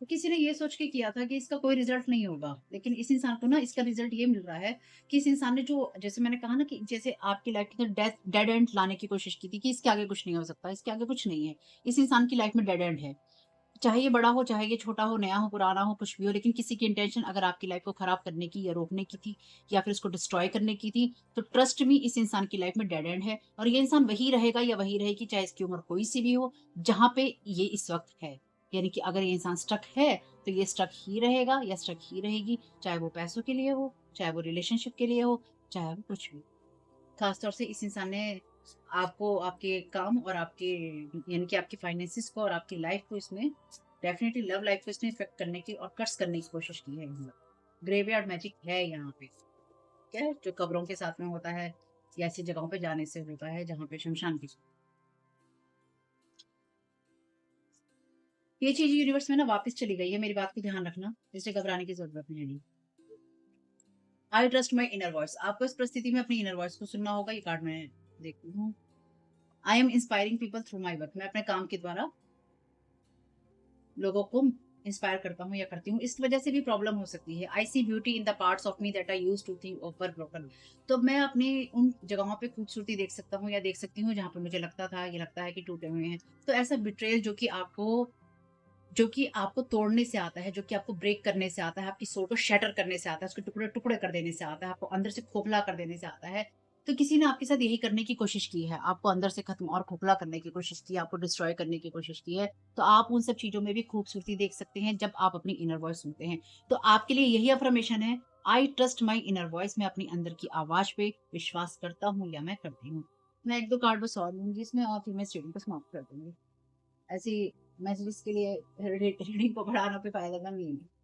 तो किसी ने ये सोच के किया था कि इसका कोई रिजल्ट नहीं होगा, लेकिन इस इंसान को ना इसका रिजल्ट ये मिल रहा है कि इस इंसान ने, जो जैसे मैंने कहा ना, कि जैसे आपकी लाइफ के अंदर डेड एंड लाने की कोशिश की थी कि इसके आगे कुछ नहीं हो सकता, इसके आगे कुछ नहीं है। इस इंसान की लाइफ में डेड एंड है। चाहे ये बड़ा हो, चाहे ये छोटा हो, नया हो, पुराना हो, कुछ भी हो, लेकिन किसी की इंटेंशन अगर आपकी लाइफ को खराब करने की या रोकने की थी, या फिर उसको डिस्ट्रॉय करने की थी, तो ट्रस्ट मी, इस इंसान की लाइफ में डेड एंड है, और ये इंसान वही रहेगा या वही रहेगी, चाहे इसकी उम्र कोई सी भी हो, जहां पे ये इस वक्त है। यानी कि अगर ये इंसान स्टक है, तो ये स्टक ही रहेगा या स्टक ही रहेगी, चाहे वो पैसों के लिए हो, चाहे वो रिलेशनशिप के लिए हो, चाहे वो कुछ भी। खासतौर से इस इंसान ने आपको, आपके काम और आपके, यानी कि आपकी फाइनेंसिस को और आपकी लाइफ को, इसमें डेफिनेटली लव लाइफ को इसने इफेक्ट करने की और कर्स करने की कोशिश की है। ग्रेवयार्ड मैजिक है यहाँ पे, क्या है, जो कब्रों के साथ में होता है, या ऐसी जगहों पे जाने से होता है जहाँ पे शमशान की। ये चीज यूनिवर्स में ना वापस चली गई है, मेरी बात को ध्यान रखना, जिसे घबराने की जरूरत नहीं है। I trust my inner voice. आपको इस परिस्थिति में अपनी इनर वॉइस को सुनना होगा। ये कार्ड मैं देखती हूँ। I am inspiring people through my work. मैं अपने काम के द्वारा लोगों को इंस्पायर करता हूँ या करती हूँ। इस वजह से भी प्रॉब्लम हो सकती है। I see beauty in the parts of me that I used to think were broken. तो मैं अपनी उन जगहों पे खूबसूरती देख सकता हूँ या देख सकती हूँ जहाँ पे मुझे लगता था, ये लगता है कि टूटे हुए हैं। तो ऐसा बिट्रेयल जो कि आपको तोड़ने से आता है, जो कि आपको ब्रेक करने से आता है, आपकी सोल को शैटर करने से आता है, उसके टुकड़े-टुकड़े कर देने से आता है, आपको अंदर से खोखला कर देने से आता है। तो किसी ने आपके साथ यही करने की कोशिश की है, आपको अंदर से खत्म और खोखला करने की कोशिश की है, आपको डिस्ट्रॉय करने की कोशिश की है। तो आप उन सब चीज़ों में भी खूबसूरती देख सकते हैं जब आप अपनी इनर वॉइस सुनते हैं। तो आपके लिए यही अफ़र्मेशन है, I trust my inner voice. मैं अपनी अंदर की आवाज़ पे विश्वास करता हूँ या मैं करती हूँ। मैं 1-2 कार्ड बस और लूँगी इसमें और फिर मैं इस रीडिंग को समाप्त कर दूँगी। ऐसी मजलिस के लिए रीडिंग को बढ़ाना कोई फायदा नहीं है।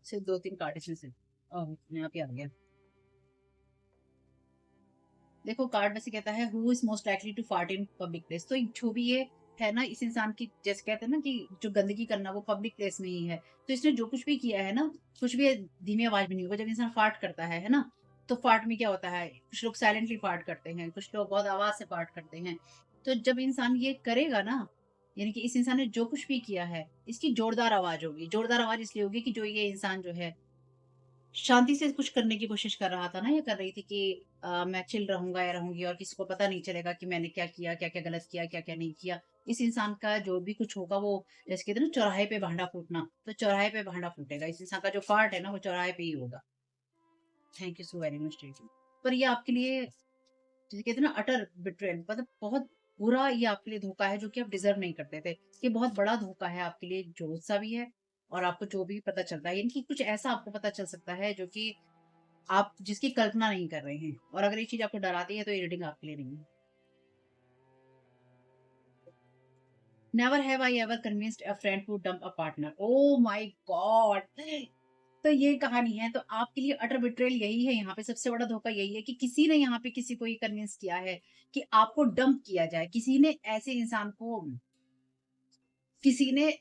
सिर्फ 2-3 कार्ड इसमें से अपने आप ही आ गया। देखो कार्ड वैसे कहता है who is most likely to fart in public place. तो जो भी ये है ना, इस इंसान की जैसे कहते हैं ना कि जो गंदगी करना वो पब्लिक प्लेस में ही है। तो इसने जो कुछ भी किया है ना, कुछ भी धीमी आवाज में नहीं होगा। जब इंसान फार्ट करता है ना, तो फार्ट में क्या होता है, कुछ लोग साइलेंटली फार्ट करते हैं, कुछ लोग बहुत आवाज से फार्ट करते हैं। तो जब इंसान ये करेगा ना, यानी कि इस इंसान ने जो कुछ भी किया है, इसकी जोरदार आवाज होगी। जोरदार आवाज इसलिए होगी कि जो ये इंसान जो है शांति से कुछ करने की कोशिश कर रहा था ना, या कर रही थी कि मैं चिल रहूँगा या रहूँगी और किसी को पता नहीं चलेगा कि मैंने क्या किया, क्या-क्या गलत किया, क्या-क्या नहीं किया। इस इंसान का जो भी कुछ होगा वो जैसे कहते हैं ना चौराहे पे भांडा फूटना, तो चौराहे पे भांडा फूटेगा। इस इंसान का जो पार्ट है ना वो चौराहे पे ही होगा। Thank you so very much teacher. पर ये आपके लिए जिसे कहते हैं ना अटर बिट्रेयल, मतलब बहुत बुरा ये आपके लिए धोखा है जो कि आप डिज़र्व नहीं करते थे। ये बहुत बड़ा धोखा है आपके लिए, जोर-सा भी है और आपको जो भी पता चलता है, यानी कि कुछ ऐसा आपको पता चल सकता है जो कि आप जिसकी कल्पना नहीं कर रहे हैं, और अगर ये चीज़ आपको डराती है तो ये रीडिंग आपके लिए नहीं है। Never have I ever convinced a friend to dump a partner. Oh my god! तो ये कहानी है, तो आपके लिए अटर बिट्रेयल यही है। यहाँ पे सबसे बड़ा धोखा यही है कि किसी ने यहाँ पे किसी को ये कन्विंस किया है कि आपको डंप किया जाए। किसी ने ऐसे इंसान को किसी ने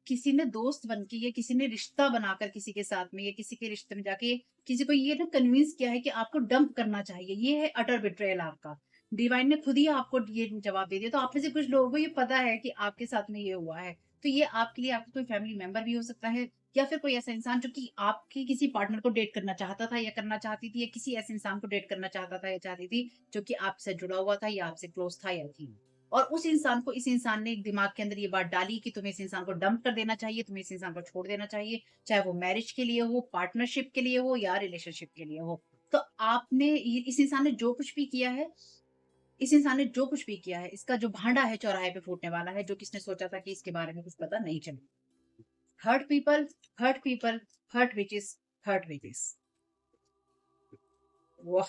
किसी ने दोस्त बन के या किसी ने रिश्ता बनाकर किसी के साथ में या किसी के रिश्ते में जाके किसी को ये ना कन्विंस किया है कि आपको डंप करना चाहिए। ये है अटर बिट्रेयल आपका। डिवाइन ने खुद ही आपको ये जवाब दे दिया। तो आप में से कुछ लोगों को ये पता है कि आपके साथ में ये हुआ है। तो ये आपके लिए आपका कोई फैमिली मेंबर भी हो सकता है, या फिर कोई ऐसा इंसान जो कि आपके किसी पार्टनर को डेट करना चाहता था या करना चाहती थी, या किसी ऐसे इंसान को डेट करना चाहता था या चाहती थी जो कि आपसे जुड़ा हुआ था या आपसे क्लोज था या थी। और उस इंसान को इस इंसान ने दिमाग के अंदर ये बात डाली कि तुम्हें इस इंसान को डंप कर देना चाहिए, तुम्हें इस इंसान को छोड़ देना चाहिए, चाहे वो मैरिज के लिए हो, पार्टनरशिप के लिए हो या रिलेशनशिप के लिए हो। तो आपने ये इस इंसान ने जो कुछ भी किया है, इस इंसान ने जो कुछ भी किया है, इसका जो भांडा है चौराहे पे फूटने वाला है, जो किसने सोचा था कि इसके बारे में कुछ पता नहीं चले। Hurt people, hurt people, hurt witches, hurt witches. वाह!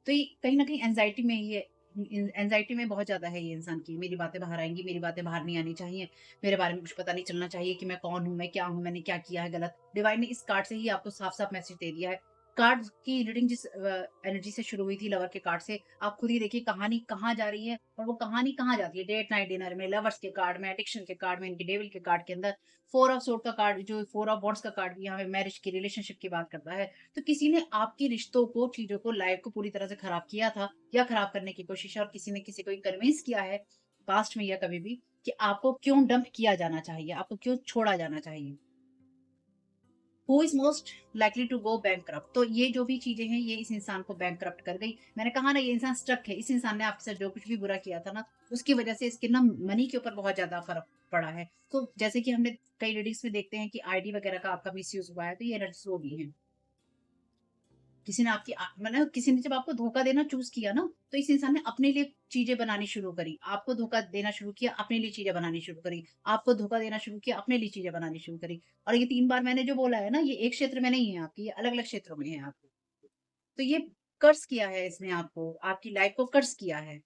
तो ये कहीं न कहीं एंग्ज़ायटी में ये एंग्ज़ायटी में बहुत ज़्यादा है ये इंसान की, मेरी बातें बाहर आएँगी, मेरी बातें बाहर नहीं आनी चाहिए, मेरे बारे में कुछ पता नहीं चलना चाहिए कि मैं कौन हूँ, मैं क्या हूँ, मैंने क्या किया है गलत। डिवाइन ने इस कार्ड से ही आपको साफ-साफ मैसेज दे दिया है। कार्ड्स की रीडिंग जिस एनर्जी से शुरू हुई थी लवर के कार्ड से, आप खुद ही देखिए कहानी कहाँ जा रही है और वो कहानी कहाँ जाती है। डेट नाइट डिनर में, लवर्स के कार्ड में, एडिक्शन के कार्ड में, इनके डेविल के कार्ड के अंदर, फोर ऑफ सोर्ड का कार्ड, जो फोर ऑफ वॉन्ड्स का कार्ड भी यहाँ पे मैरिज की, रिलेशनशिप की बात करता है। तो किसी ने आपके रिश्तों को, चीज़ों को, लाइफ को पूरी तरह से खराब किया था या खराब करने की कोशिश है, और किसी ने किसी को कन्विंस किया है, पास्ट में या कभी भी, कि आपको क्यों डंप किया जाना चाहिए, आपको क्यों छोड़ा जाना चाहिए। Who is most likely to go bankrupt. तो ये जो भी चीज़ें हैं, ये इस इंसान को बैंकरप्ट कर गई। मैंने कहा ना ये इंसान स्टक है। इस इंसान ने आपके साथ जो कुछ भी बुरा किया था ना, उसकी वज़ह से इसके ना मनी के ऊपर बहुत ज़्यादा फ़र्क पड़ा है। तो जैसे कि हमने कई रीडिंग्स में देखते हैं कि आईडी वग़ैरह का आपका मिसयूज़ हुआ है, तो ये एनर्जीज़ वो भी हैं। किसी ने आपकी मतलब किसी ने जब आपको धोखा देना चूज़ किया ना, तो इस इंसान ने अपने लिए चीज़ें बनानी शुरू करी। आपको धोखा देना शुरू किया, अपने लिए चीज़ें बनानी शुरू करी। आपको धोखा देना शुरू किया, अपने लिए चीज़ें बनानी शुरू करी। और ये 3 बार मैंने जो बोला है ना, ये एक क्षेत्र में नहीं है आपकी, ये अलग-अलग क्षेत्रों में है आपकी। तो ये कर्स किया है इसने आपको, आपकी लाइफ़ को कर्स किया है।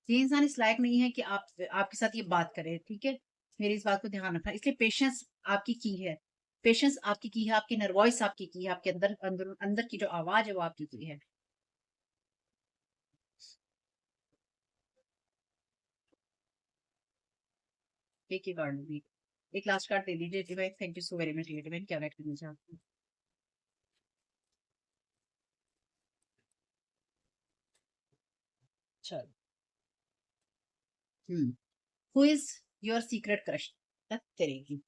ये इंसान इस लायक नहीं है कि आपके साथ ये बात करे, ठीक है? मेरी इस बात को ध्यान रखना। इसलिए पेशेंस आपकी की है। पेशेंस आपकी की है, आपकी इनर वॉइस आपकी की है, आपके अंदर अंदर अंदर की जो आवाज़ है वो आपकी की है। एक ही कार्ड होगी। एक लास्ट कार्ड दे दीजिए divine. Thank you so very much divine. क्या बैठ करना चाहते हैं? चलो। Who is your secret crush? तेरेगी।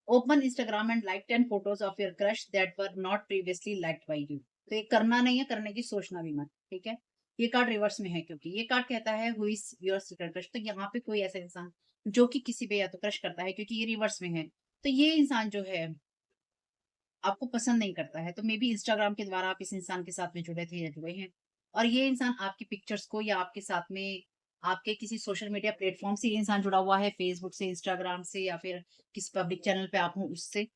Open Instagram and like 10 photos of your crush that were not previously liked by you. तो ये करना नहीं है, करने की सोचना भी मत, ठीक है। ये कार्ड रिवर्स में है क्योंकि ये कार्ड कहता है who is your secret crush. तो यहाँ पे कोई ऐसा इंसान जो कि किसी पे या तो क्रश करता है, क्योंकि ये रिवर्स में है, तो ये इंसान जो है आपको पसंद नहीं करता है। तो मे बी इंस्टाग्राम के द्वारा आप इस इंसान के साथ में जुड़े थे या जुड़े हैं, और ये इंसान आपकी पिक्चर्स को या आपके साथ में आपके किसी सोशल मीडिया प्लेटफॉर्म से ये इंसान जुड़ा हुआ है, फेसबुक से, इंस्टाग्राम से, या फिर किसी पब्लिक चैनल पे आप हो उससे,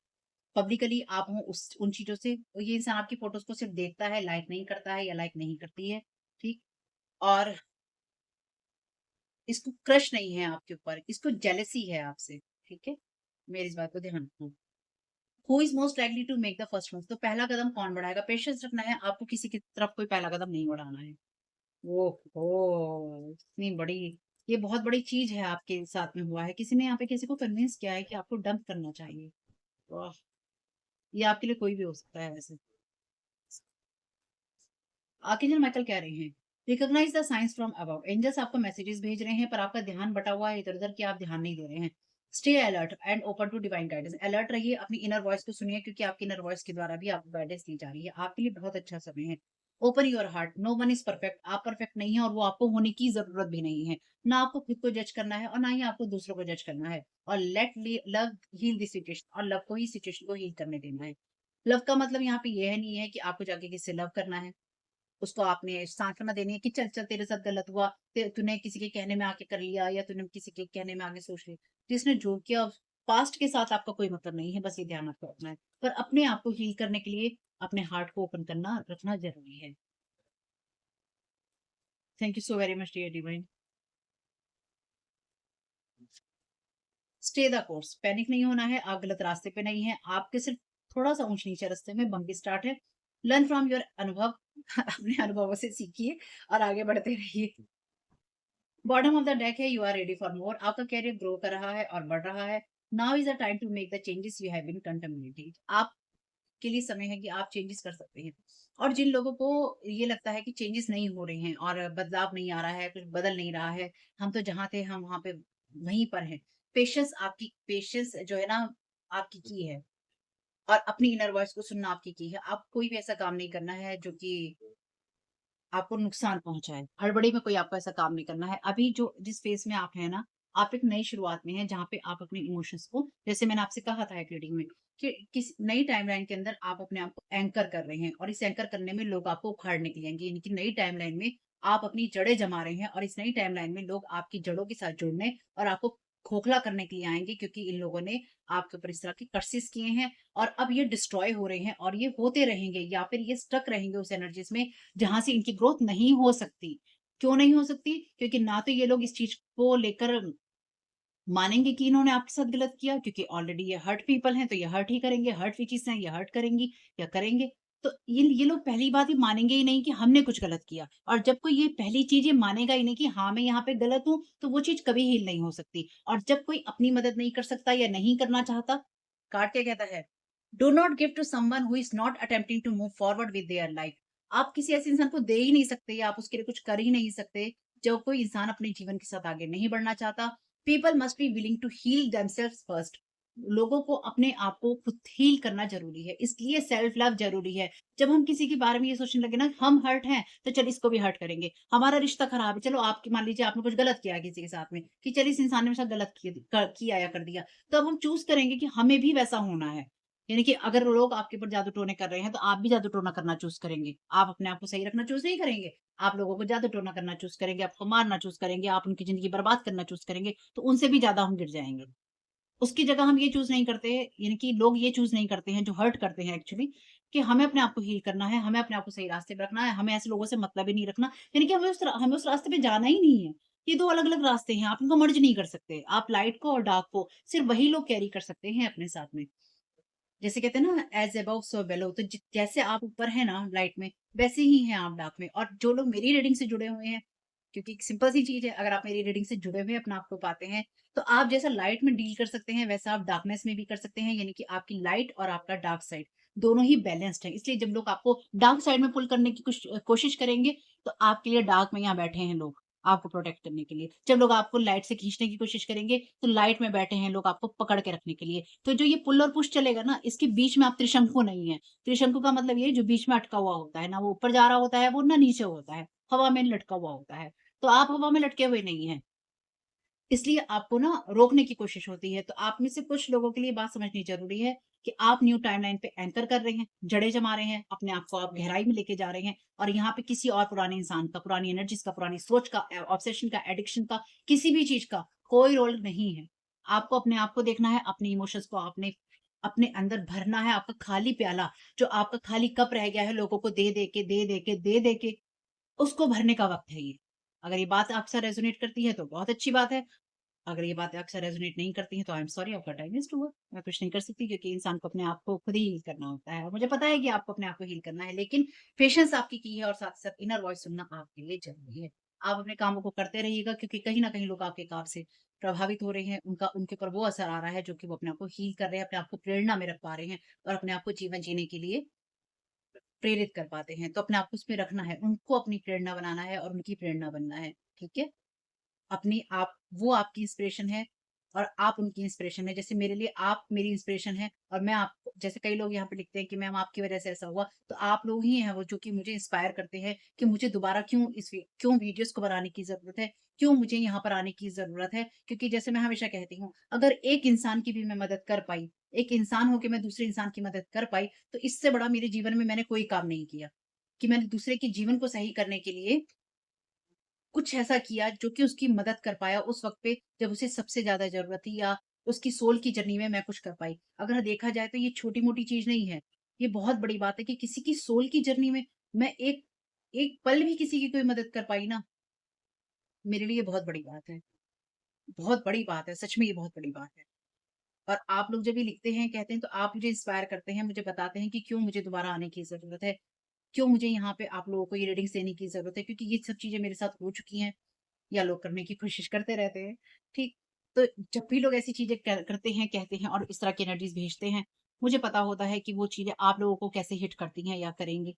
पब्लिकली आप हो उस उन चीजों से। और ये इंसान आपकी फोटोज को सिर्फ देखता है, लाइक नहीं करता है या लाइक नहीं करती है, ठीक। और इसको क्रश नहीं है आपके ऊपर, इसको जेलसी है आपसे, ठीक है। मेरी इस बात को ध्यान रखना। Who is most likely to make the first move? तो पहला कदम कौन बढ़ाएगा? पेशेंस रखना है आपको, किसी की तरफ कोई पहला कदम नहीं बढ़ाना है। वो इतनी बड़ी, ये बहुत बड़ी चीज है आपके साथ में हुआ है। किसी ने यहाँ पे किसी को कन्विंस किया है कि आपको डंप करना चाहिए। वाह! ये आपके लिए कोई भी हो सकता है वैसे। आर्कएंजल माइकल कह रहे हैं, recognize the signs from above. Angels आपको मैसेजेस भेज रहे हैं, पर आपका ध्यान बटा हुआ है इधर-उधर कि आप ध्यान नहीं दे रहे हैं। Stay alert and open to divine guidance. Alert रहिए, अपनी इनर वॉइस को सुनिए, क्योंकि आपकी इनर वॉइस के द्वारा भी आपको गाइडेंस दी जा रही है। आपके लिए बहुत अच्छा समय है। Open your heart, no one is perfect. आप परफेक्ट नहीं है और वो आपको होने की जरूरत भी नहीं है। ना आपको खुद को जज करना है और ना ही आपको दूसरों को जज करना है। और let love heal this situation, और लव को ही सिचुएशन को हील करने देना है। लव का मतलब यहाँ पे यह नहीं है कि आपको जाके किसी से लव करना है। उसको आपने सांत्वना देनी है कि चल चल तेरे साथ गलत हुआ, तूने किसी के कहने में आके कर लिया, या तूने किसी के कहने में आके सोच लिया। जिसने जो किया, पास्ट के साथ आपका कोई मतलब नहीं है, बस ये ध्यान आपको रखना है। पर अपने आप को हील करने के लिए अपने हार्ट को ओपन करना रखना जरूरी है। Thank you so very much dear divine. Stay the course, panic नहीं होना है, आप गलत रास्ते पे नहीं है, आपके सिर्फ थोड़ा सा ऊंच नीचे रास्ते में बम्पी स्टार्ट है। लर्न फ्रॉम योर अनुभव अपने अनुभवों से सीखिए और आगे बढ़ते रहिए। बॉटम ऑफ द डेक है, you are ready for more. आपका कैरियर ग्रो कर रहा है और बढ़ रहा है। Now is the time to make the changes you have been contemplating. आपके लिए समय है कि आप चेंजेस कर सकते हैं। और जिन लोगों को ये लगता है कि चेंजेस नहीं हो रहे हैं और बदलाव नहीं आ रहा है, कुछ बदल नहीं रहा है, हम तो जहाँ थे हम वहां पे वहीं पर हैं। पेशेंस, आपकी पेशेंस जो है ना, आपकी की है। और अपनी इनर वॉइस को सुनना आपकी की है। आप कोई भी ऐसा काम नहीं करना है जो कि आपको नुकसान पहुँचाए। हड़बड़ी में कोई आपको ऐसा काम नहीं करना है। अभी जो जिस फ़ेज़ में आप हैं ना, आप एक नई शुरुआत में हैं, जहाँ पे आप अपने इमोशंस को, जैसे मैंने आपसे कहा था एक रीडिंग में, कि किस नई टाइमलाइन के अंदर आप अपने आप को एंकर कर रहे हैं, और इस एंकर करने में लोग आपको उखाड़ने के लिए आएँगे। यानी कि नई टाइमलाइन में आप अपनी जड़ें जमा रहे हैं, और इस नई टाइमलाइन में लोग आपकी जड़ों के साथ जुड़ने और आपको खोखला करने के लिए आएँगे, क्योंकि इन लोगों ने आपके ऊपर इस तरह के कर्सेस किए हैं, और अब ये डिस्ट्रॉय हो रहे हैं, और ये होते रहेंगे, या फिर ये स्टक रहेंगे उस एनर्जीज़ में जहाँ से इनकी ग्रोथ नहीं हो सकती। क्यों नहीं हो सकती? क्योंकि ना तो ये लोग इस चीज़ को लेकर मानेंगे कि इन्होंने आपके साथ गलत किया, क्योंकि ऑलरेडी ये हर्ट पीपल हैं, तो ये हर्ट ही करेंगे, हर्ट विचेज़ हैं, ये हर्ट करेंगी या करेंगे। तो ये लोग पहली बात ही मानेंगे ही नहीं कि हमने कुछ गलत किया, और जब कोई ये पहली चीज़ ये मानेगा ही नहीं कि हाँ, मैं यहाँ पे गलत हूँ, तो वो चीज़ कभी हील नहीं हो सकती। और जब कोई अपनी मदद नहीं कर सकता या नहीं करना चाहता, कार्ड क्या कहता है? Do not give to someone who is not attempting to move forward with their life. आप किसी ऐसे इंसान को दे ही नहीं सकते, या आप उसके लिए कुछ कर ही नहीं सकते, जो कोई इंसान अपने जीवन के साथ आगे नहीं बढ़ना चाहता। People must be willing to heal themselves first. लोगों को अपने आप को खुद हील करना ज़रूरी है, इसलिए सेल्फ लव ज़रूरी है। जब हम किसी के बारे में ये सोचने लगे ना, हम हर्ट हैं, तो चल इसको भी हर्ट करेंगे। हमारा रिश्ता खराब है, चलो आपकी मान लीजिए आपने कुछ गलत किया है किसी के साथ में, कि चल इस इंसान ने मेरे साथ गलत किया या कर दिया, तो अब हम चूज़ करेंगे कि हमें भी वैसा होना है। यानी कि अगर लोग आपके ऊपर जादू टोने कर रहे हैं, तो आप भी जादू टोना करना चूज़ करेंगे। आप अपने आप को सही रखना चूज़ नहीं करेंगे। आप लोगों को जादू टोना करना चूज़ करेंगे, आपको मारना चूज़ करेंगे, आप उनकी ज़िंदगी बर्बाद करना चूज़ करेंगे, तो उनसे भी ज़्यादा हम गिर जाएँगे। उसकी जगह हम ये चूज़ नहीं करते, यानी कि लोग ये चूज़ नहीं करते हैं जो हर्ट करते हैं एक्चुअली, कि हमें अपने आप को हील करना है, हमें अपने आप को सही रास्ते पे रखना है, हमें ऐसे लोगों से मतलब ही नहीं रखना। यानी कि हमें उस रास्ते पे जाना ही नहीं है। ये 2 अलग-अलग रास्ते हैं, आप इनको मर्ज नहीं कर सकते। आप लाइट को और डार्क को सिर्फ़ वही लोग कैरी कर सकते हैं अपने साथ में। जैसे कहते हैं ना, एज़ अबव सो बिलो। तो जैसे आप ऊपर हैं ना लाइट में, वैसे ही हैं आप डार्क में। और जो लोग मेरी रीडिंग से जुड़े हुए हैं, क्योंकि सिंपल सी चीज़ है, अगर आप मेरी रीडिंग से जुड़े हुए अपने आप को पाते हैं, तो आप जैसा लाइट में डील कर सकते हैं, वैसा आप डार्कनेस में भी कर सकते हैं, यानी कि आपकी लाइट और आपका डार्क साइड दोनों ही बैलेंस्ड है। इसलिए जब लोग आपको डार्क साइड में पुल करने की कोशिश करेंगे, तो आपके लिए डार्क में यहाँ बैठे हैं लोग, आपको प्रोटेक्ट करने के लिए। जब लोग आपको लाइट से खींचने की कोशिश करेंगे, तो लाइट में बैठे हैं लोग आपको पकड़ के रखने के लिए। तो जो ये पुल और पुश चलेगा ना, इसके बीच में आप त्रिशंकु नहीं है। त्रिशंकु का मतलब ये है जो बीच में अटका हुआ होता है, ना वो ऊपर जा रहा होता है, वो ना नीचे होता है, हवा में लटका हुआ होता है। तो आप हवा में लटके हुए नहीं हैं। इसलिए आपको ना रोकने की कोशिश होती है। तो आप में से कुछ लोगों के लिए बात समझनी ज़रूरी है कि आप न्यू टाइमलाइन पे एंकर कर रहे हैं, जड़ें जमा रहे हैं, अपने आप को आप गहराई में लेके जा रहे हैं और यहाँ पे किसी और पुराने इंसान का, पुरानी एनर्जीज़ का, पुरानी सोच का, ऑब्सेशन का, एडिक्शन का, किसी भी चीज़ का कोई रोल नहीं है। आपको अपने आप को देखना है, अपने इमोशंस को आपने अपने अंदर भरना है, आपका खाली प्याला, जो आपका खाली कप रह गया है लोगों को दे-दे के, दे-दे के, दे-दे के, उसको भरने का वक़्त है ये। अगर ये बात आपसे रेज़ोनेट करती है तो बहुत अच्छी बात है। अगर ये बातें अक्सर रेज़ोनेट नहीं करती हैं, तो आई एम सॉरी, आपका टाइम वेस्ट हुआ। मैं कुछ नहीं कर सकती क्योंकि इंसान को अपने आप को खुद ही हील करना होता है और मुझे पता है कि आपको अपने आप को हील करना है, लेकिन पेशेंस आपकी की है और साथ-साथ इनर वॉइस सुनना आपके लिए ज़रूरी है। आप अपने कामों को करते रहिएगा क्योंकि कहीं न कहीं लोग आपके काम से प्रभावित हो रहे हैं, उनका उनके ऊपर वो असर आ रहा है जो कि वो अपने आप को हील कर रहे हैं, अपने आप को प्रेरणा में रख पा रहे हैं और अपने आप को जीवन जीने के लिए प्रेरित कर पाते हैं। तो अपने आप को उसमें रखना है, उनको अपनी प्रेरणा बनाना है और उनकी प्रेरणा बनना है, ठीक है? अपनी आप वो आपकी इंस्पिरेशन है और आप उनकी इंस्पिरेशन है। जैसे मेरे लिए आप मेरी इंस्पिरेशन है और मैं आपको, जैसे कई लोग यहाँ पे लिखते हैं कि मैम आपकी वज़ह से ऐसा हुआ, तो आप लोग ही हैं वो जो कि मुझे इंस्पायर करते हैं कि मुझे दोबारा क्यों वीडियोज़ को बनाने की ज़रूरत है, क्यों मुझे यहाँ पर आने की ज़रूरत है। क्योंकि जैसे मैं हमेशा कहती हूँ, अगर एक इंसान की भी मैं मदद कर पाई, एक इंसान हो के मैं दूसरे इंसान की मदद कर पाई, तो इससे बड़ा मेरे जीवन में मैंने कोई काम नहीं किया। कि मैंने दूसरे के जीवन को सही करने के लिए कुछ ऐसा किया जो कि उसकी मदद कर पाया उस वक़्त पे जब उसे सबसे ज़्यादा ज़रूरत थी, या उसकी सोल की जर्नी में मैं कुछ कर पाई। अगर देखा जाए तो ये छोटी-मोटी चीज़ नहीं है। ये बहुत बड़ी बात है कि किसी की सोल की जर्नी में मैं एक एक पल भी किसी की कोई मदद कर पाई ना, मेरे लिए बहुत बड़ी बात है। बहुत बड़ी बात है, सच में ये बहुत बड़ी बात है। और आप लोग जब ये लिखते हैं, कहते हैं, तो आप मुझे इंस्पायर करते हैं, मुझे बताते हैं कि क्यों मुझे दोबारा आने की ज़रूरत है, क्यों मुझे यहाँ पे आप लोगों को ये रीडिंग्स देने की ज़रूरत है, क्योंकि ये सब चीज़ें मेरे साथ हो चुकी हैं। या लोग करने की कोशिश करते रहते हैं, ठीक? तो जब भी लोग ऐसी चीज़ें करते हैं, कहते हैं और इस तरह की एनर्जीज़ भेजते हैं, मुझे पता होता है कि वो चीज़ें आप लोगों को कैसे हिट करती हैं या करेंगी।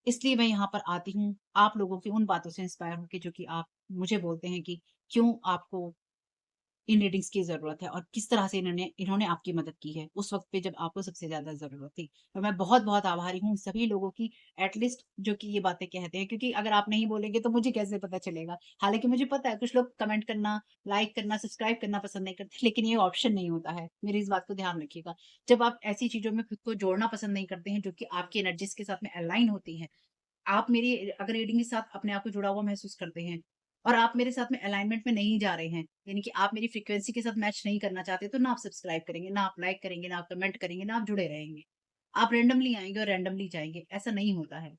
इसलिए मैं यहाँ पर आती हूँ, आप लोगों की उन बातों से इंस्पायर होके जो कि आप मुझे बोलते हैं कि क्यों आपको इन रीडिंग्स की ज़रूरत है और किस तरह से इन्होंने इन्होंने आपकी मदद की है, उस वक़्त पे जब आपको सबसे ज़्यादा ज़रूरत थी। और मैं बहुत-बहुत आभारी हूँ सभी लोगों की, एट लीस्ट जो कि ये बातें कहते हैं, क्योंकि अगर आप नहीं बोलेंगे तो मुझे कैसे पता चलेगा? हालाँकि मुझे पता है कुछ लोग कमेंट करना, लाइक करना, सब्सक्राइब करना पसंद नहीं करते, लेकिन ये ऑप्शन नहीं होता है। मेरी इस बात को ध्यान रखिएगा। जब आप ऐसी चीज़ों में खुद को जोड़ना पसंद नहीं करते हैं, जो कि आपकी एनर्जीज़ के साथ में अलाइन होती हैं, आप मेरी अगर रीडिंग के साथ अपने आप को जुड़ा हुआ महसूस करते हैं और आप मेरे साथ में अलाइनमेंट में नहीं जा रहे हैं, यानी कि आप मेरी फ्रीक्वेंसी के साथ मैच नहीं करना चाहते, तो ना आप सब्सक्राइब करेंगे, ना आप लाइक करेंगे, ना आप कमेंट करेंगे, ना आप जुड़े रहेंगे। आप रैंडमली आएँगे और रैंडमली जाएँगे, ऐसा नहीं होता है।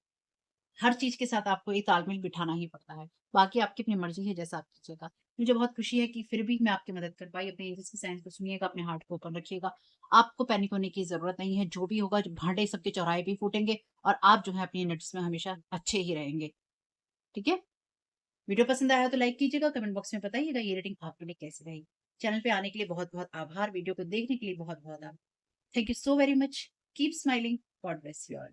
हर चीज़ के साथ आपको एक तालमेल बिठाना ही पड़ता है। बाकी आपकी अपनी मर्ज़ी है, जैसा आप कीजिएगा। मुझे बहुत खुशी है कि फिर भी मैं आपकी मदद कर पाई। अपने एंजल्स के साइंस को सुनिएगा, अपने हार्ट को ओपन रखिएगा। आपको पैनिक होने की ज़रूरत नहीं है। जो भी होगा, जो भांडे सबके चौराहे भी फूटेंगे और आप जो है अपनी एनर्जीज़ में हमेशा अच्छे ही रहेंगे। ठीक है? वीडियो पसंद आया तो लाइक कीजिएगा, कमेंट बॉक्स में बताइएगा ये रेटिंग आपके लिए कैसी रही। चैनल पे आने के लिए बहुत-बहुत आभार। वीडियो को देखने के लिए बहुत-बहुत आभार। Thank you so very much. Keep smiling. God bless you all.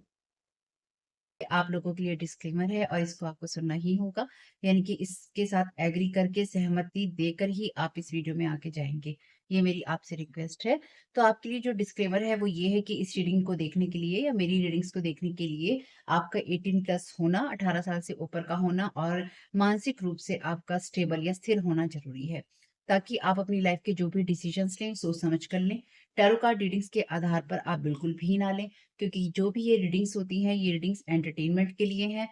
आप लोगों के लिए डिस्क्लेमर है और इसको आपको सुनना ही होगा, यानी कि इसके साथ एग्री करके सहमति देकर ही आप इस वीडियो में आगे जाएँगे। ये मेरी आपसे रिक्वेस्ट है। तो आपके लिए जो डिस्क्लेमर है वो ये है कि इस रीडिंग को देखने के लिए या मेरी रीडिंग्स को देखने के लिए आपका 18 प्लस होना, 18 साल से ऊपर का होना और मानसिक रूप से आपका स्टेबल या स्थिर होना ज़रूरी है। ताकि आप अपनी लाइफ़ के जो भी डिसीज़न्स लें, सोच समझ कर लें। टैरो कार्ड रीडिंग्स के आधार पर आप बिल्कुल भी ना लें, क्योंकि जो भी ये रीडिंग्स होती हैं, ये रीडिंग्स एंटरटेनमेंट के लिए हैं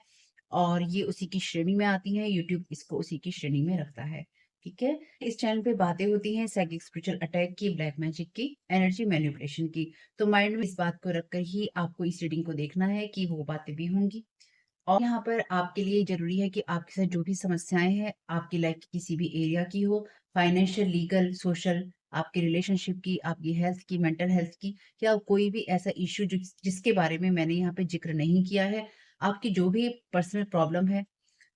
और ये उसी की श्रेणी में आती हैं, यूट्यूब इसको उसी की श्रेणी में रखता है, ठीक है? इस चैनल पे बातें होती हैं साइकिक स्पिरिचुअल अटैक की, ब्लैक मैजिक की, एनर्जी मैनिपुलेशन की, तो माइंड में इस बात को रखकर ही आपको इस रीडिंग को देखना है कि वो बातें भी होंगी। और यहाँ पर आपके लिए ज़रूरी है कि आपके साथ जो भी समस्याएँ हैं, आपकी लाइफ़ की किसी भी एरिया की हो, फाइनेंशियल, लीगल, सोशल, आपके रिलेशनशिप की, आपकी हेल्थ की, मेंटल हेल्थ की, या कोई भी ऐसा इश्यू जिसके बारे में मैंने यहाँ पे ज़िक्र नहीं किया है, आपकी जो भी पर्सनल प्रॉब्लम है,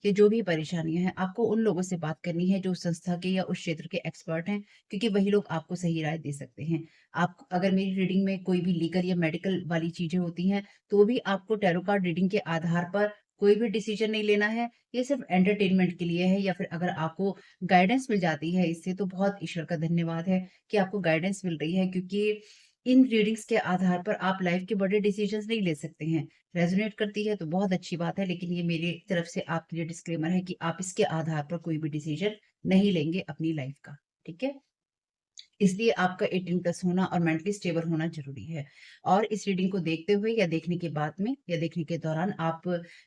या जो भी परेशानियाँ हैं, आपको उन लोगों से बात करनी है जो उस संस्था के या उस क्षेत्र के एक्सपर्ट हैं, क्योंकि वही लोग आपको सही राय दे सकते हैं। आप अगर मेरी रीडिंग में कोई भी लीगल या मेडिकल वाली चीज़ें होती हैं, तो भी आपको टैरो कार्ड रीडिंग के आधार पर कोई भी डिसीज़न नहीं लेना है। ये सिर्फ़ एंटरटेनमेंट के लिए है, या फिर अगर आपको गाइडेंस मिल जाती है इससे, तो बहुत ईश्वर का धन्यवाद है कि आपको गाइडेंस मिल रही है, क्योंकि इन रीडिंग्स के आधार पर आप लाइफ़ के बड़े डिसीज़न्स नहीं ले सकते हैं। रेज़ोनेट करती है तो बहुत अच्छी बात है, लेकिन ये मेरी तरफ से आपके लिए डिस्क्लेमर है कि आप इसके आधार पर कोई भी डिसीज़न नहीं लेंगे अपनी लाइफ़ का, ठीक है? इसलिए आपका 18 प्लस होना और मेंटली स्टेबल होना ज़रूरी है। और इस रीडिंग को देखते हुए या देखने के बाद में या देखने के दौरान आप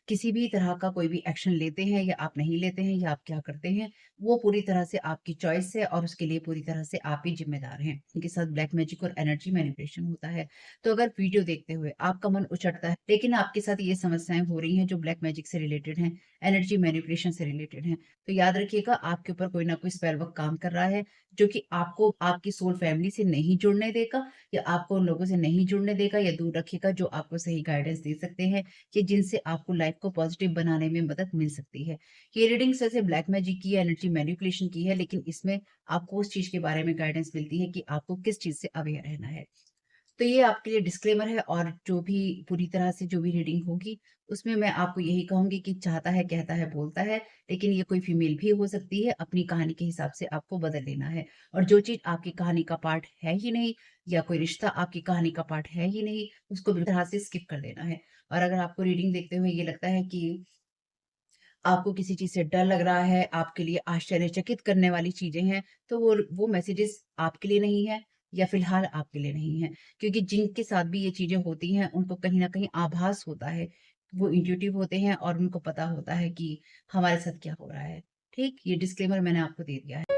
किसी भी तरह का कोई भी एक्शन लेते हैं या आप नहीं लेते हैं या आप क्या करते हैं, वो पूरी तरह से आपकी चॉइस है और उसके लिए पूरी तरह से आप ही ज़िम्मेदार हैं। इनके साथ ब्लैक मैजिक और एनर्जी मैनिपुलेशन होता है। तो अगर वीडियो देखते हुए आपका मन उचटता है, लेकिन आपके साथ ये समस्याएँ हो रही हैं जो ब्लैक मैजिक से रिलेटेड हैं, एनर्जी मैनिपुलेशन से रिलेटेड हैं, तो याद रखिएगा आपके ऊपर कोई ना कोई स्पेल वर्क काम कर रहा है, जो कि आपको आपकी सोल फैमिली से नहीं जुड़ने देगा या आपको उन लोगों से नहीं जुड़ने देगा या दूर रखेगा जो आपको सही गाइडेंस दे सकते हैं कि जिनसे आपको लाइफ को पॉजिटिव बनाने में मदद मिल सकती है। ये रीडिंग्स वैसे ब्लैक मैजिक की है, एनर्जी मैनिपुलेशन की है, लेकिन इसमें आपको उस चीज़ के बारे में गाइडेंस मिलती है कि आपको किस चीज़ से अवेयर रहना है। तो ये आपके लिए डिस्क्लेमर है, और जो भी पूरी तरह से जो भी रीडिंग होगी, उसमें मैं आपको यही कहूँगी कि चाहता है, कहता है, बोलता है, लेकिन ये कोई फीमेल भी हो सकती है, अपनी कहानी के हिसाब से आपको बदल लेना है। और जो चीज़ आपकी कहानी का पार्ट है ही नहीं, या कोई रिश्ता आपकी कहानी का पार्ट है ही नहीं, उसको बिल्कुल तरह से स्किप कर देना है। और अगर आपको रीडिंग देखते हुए ये लगता है कि आपको किसी चीज़ से डर लग रहा है, आपके लिए आश्चर्यचकित करने वाली चीज़ें हैं, तो वो मैसेजेस आपके लिए नहीं है, या फ़िलहाल आपके लिए नहीं है। क्योंकि जिनके साथ भी ये चीज़ें होती हैं, उनको कहीं न कहीं आभास होता है। वो इंट्यूटिव होते हैं और उनको पता होता है कि हमारे साथ क्या हो रहा है। ठीक? ये डिस्क्लेमर मैंने आपको दे दिया है।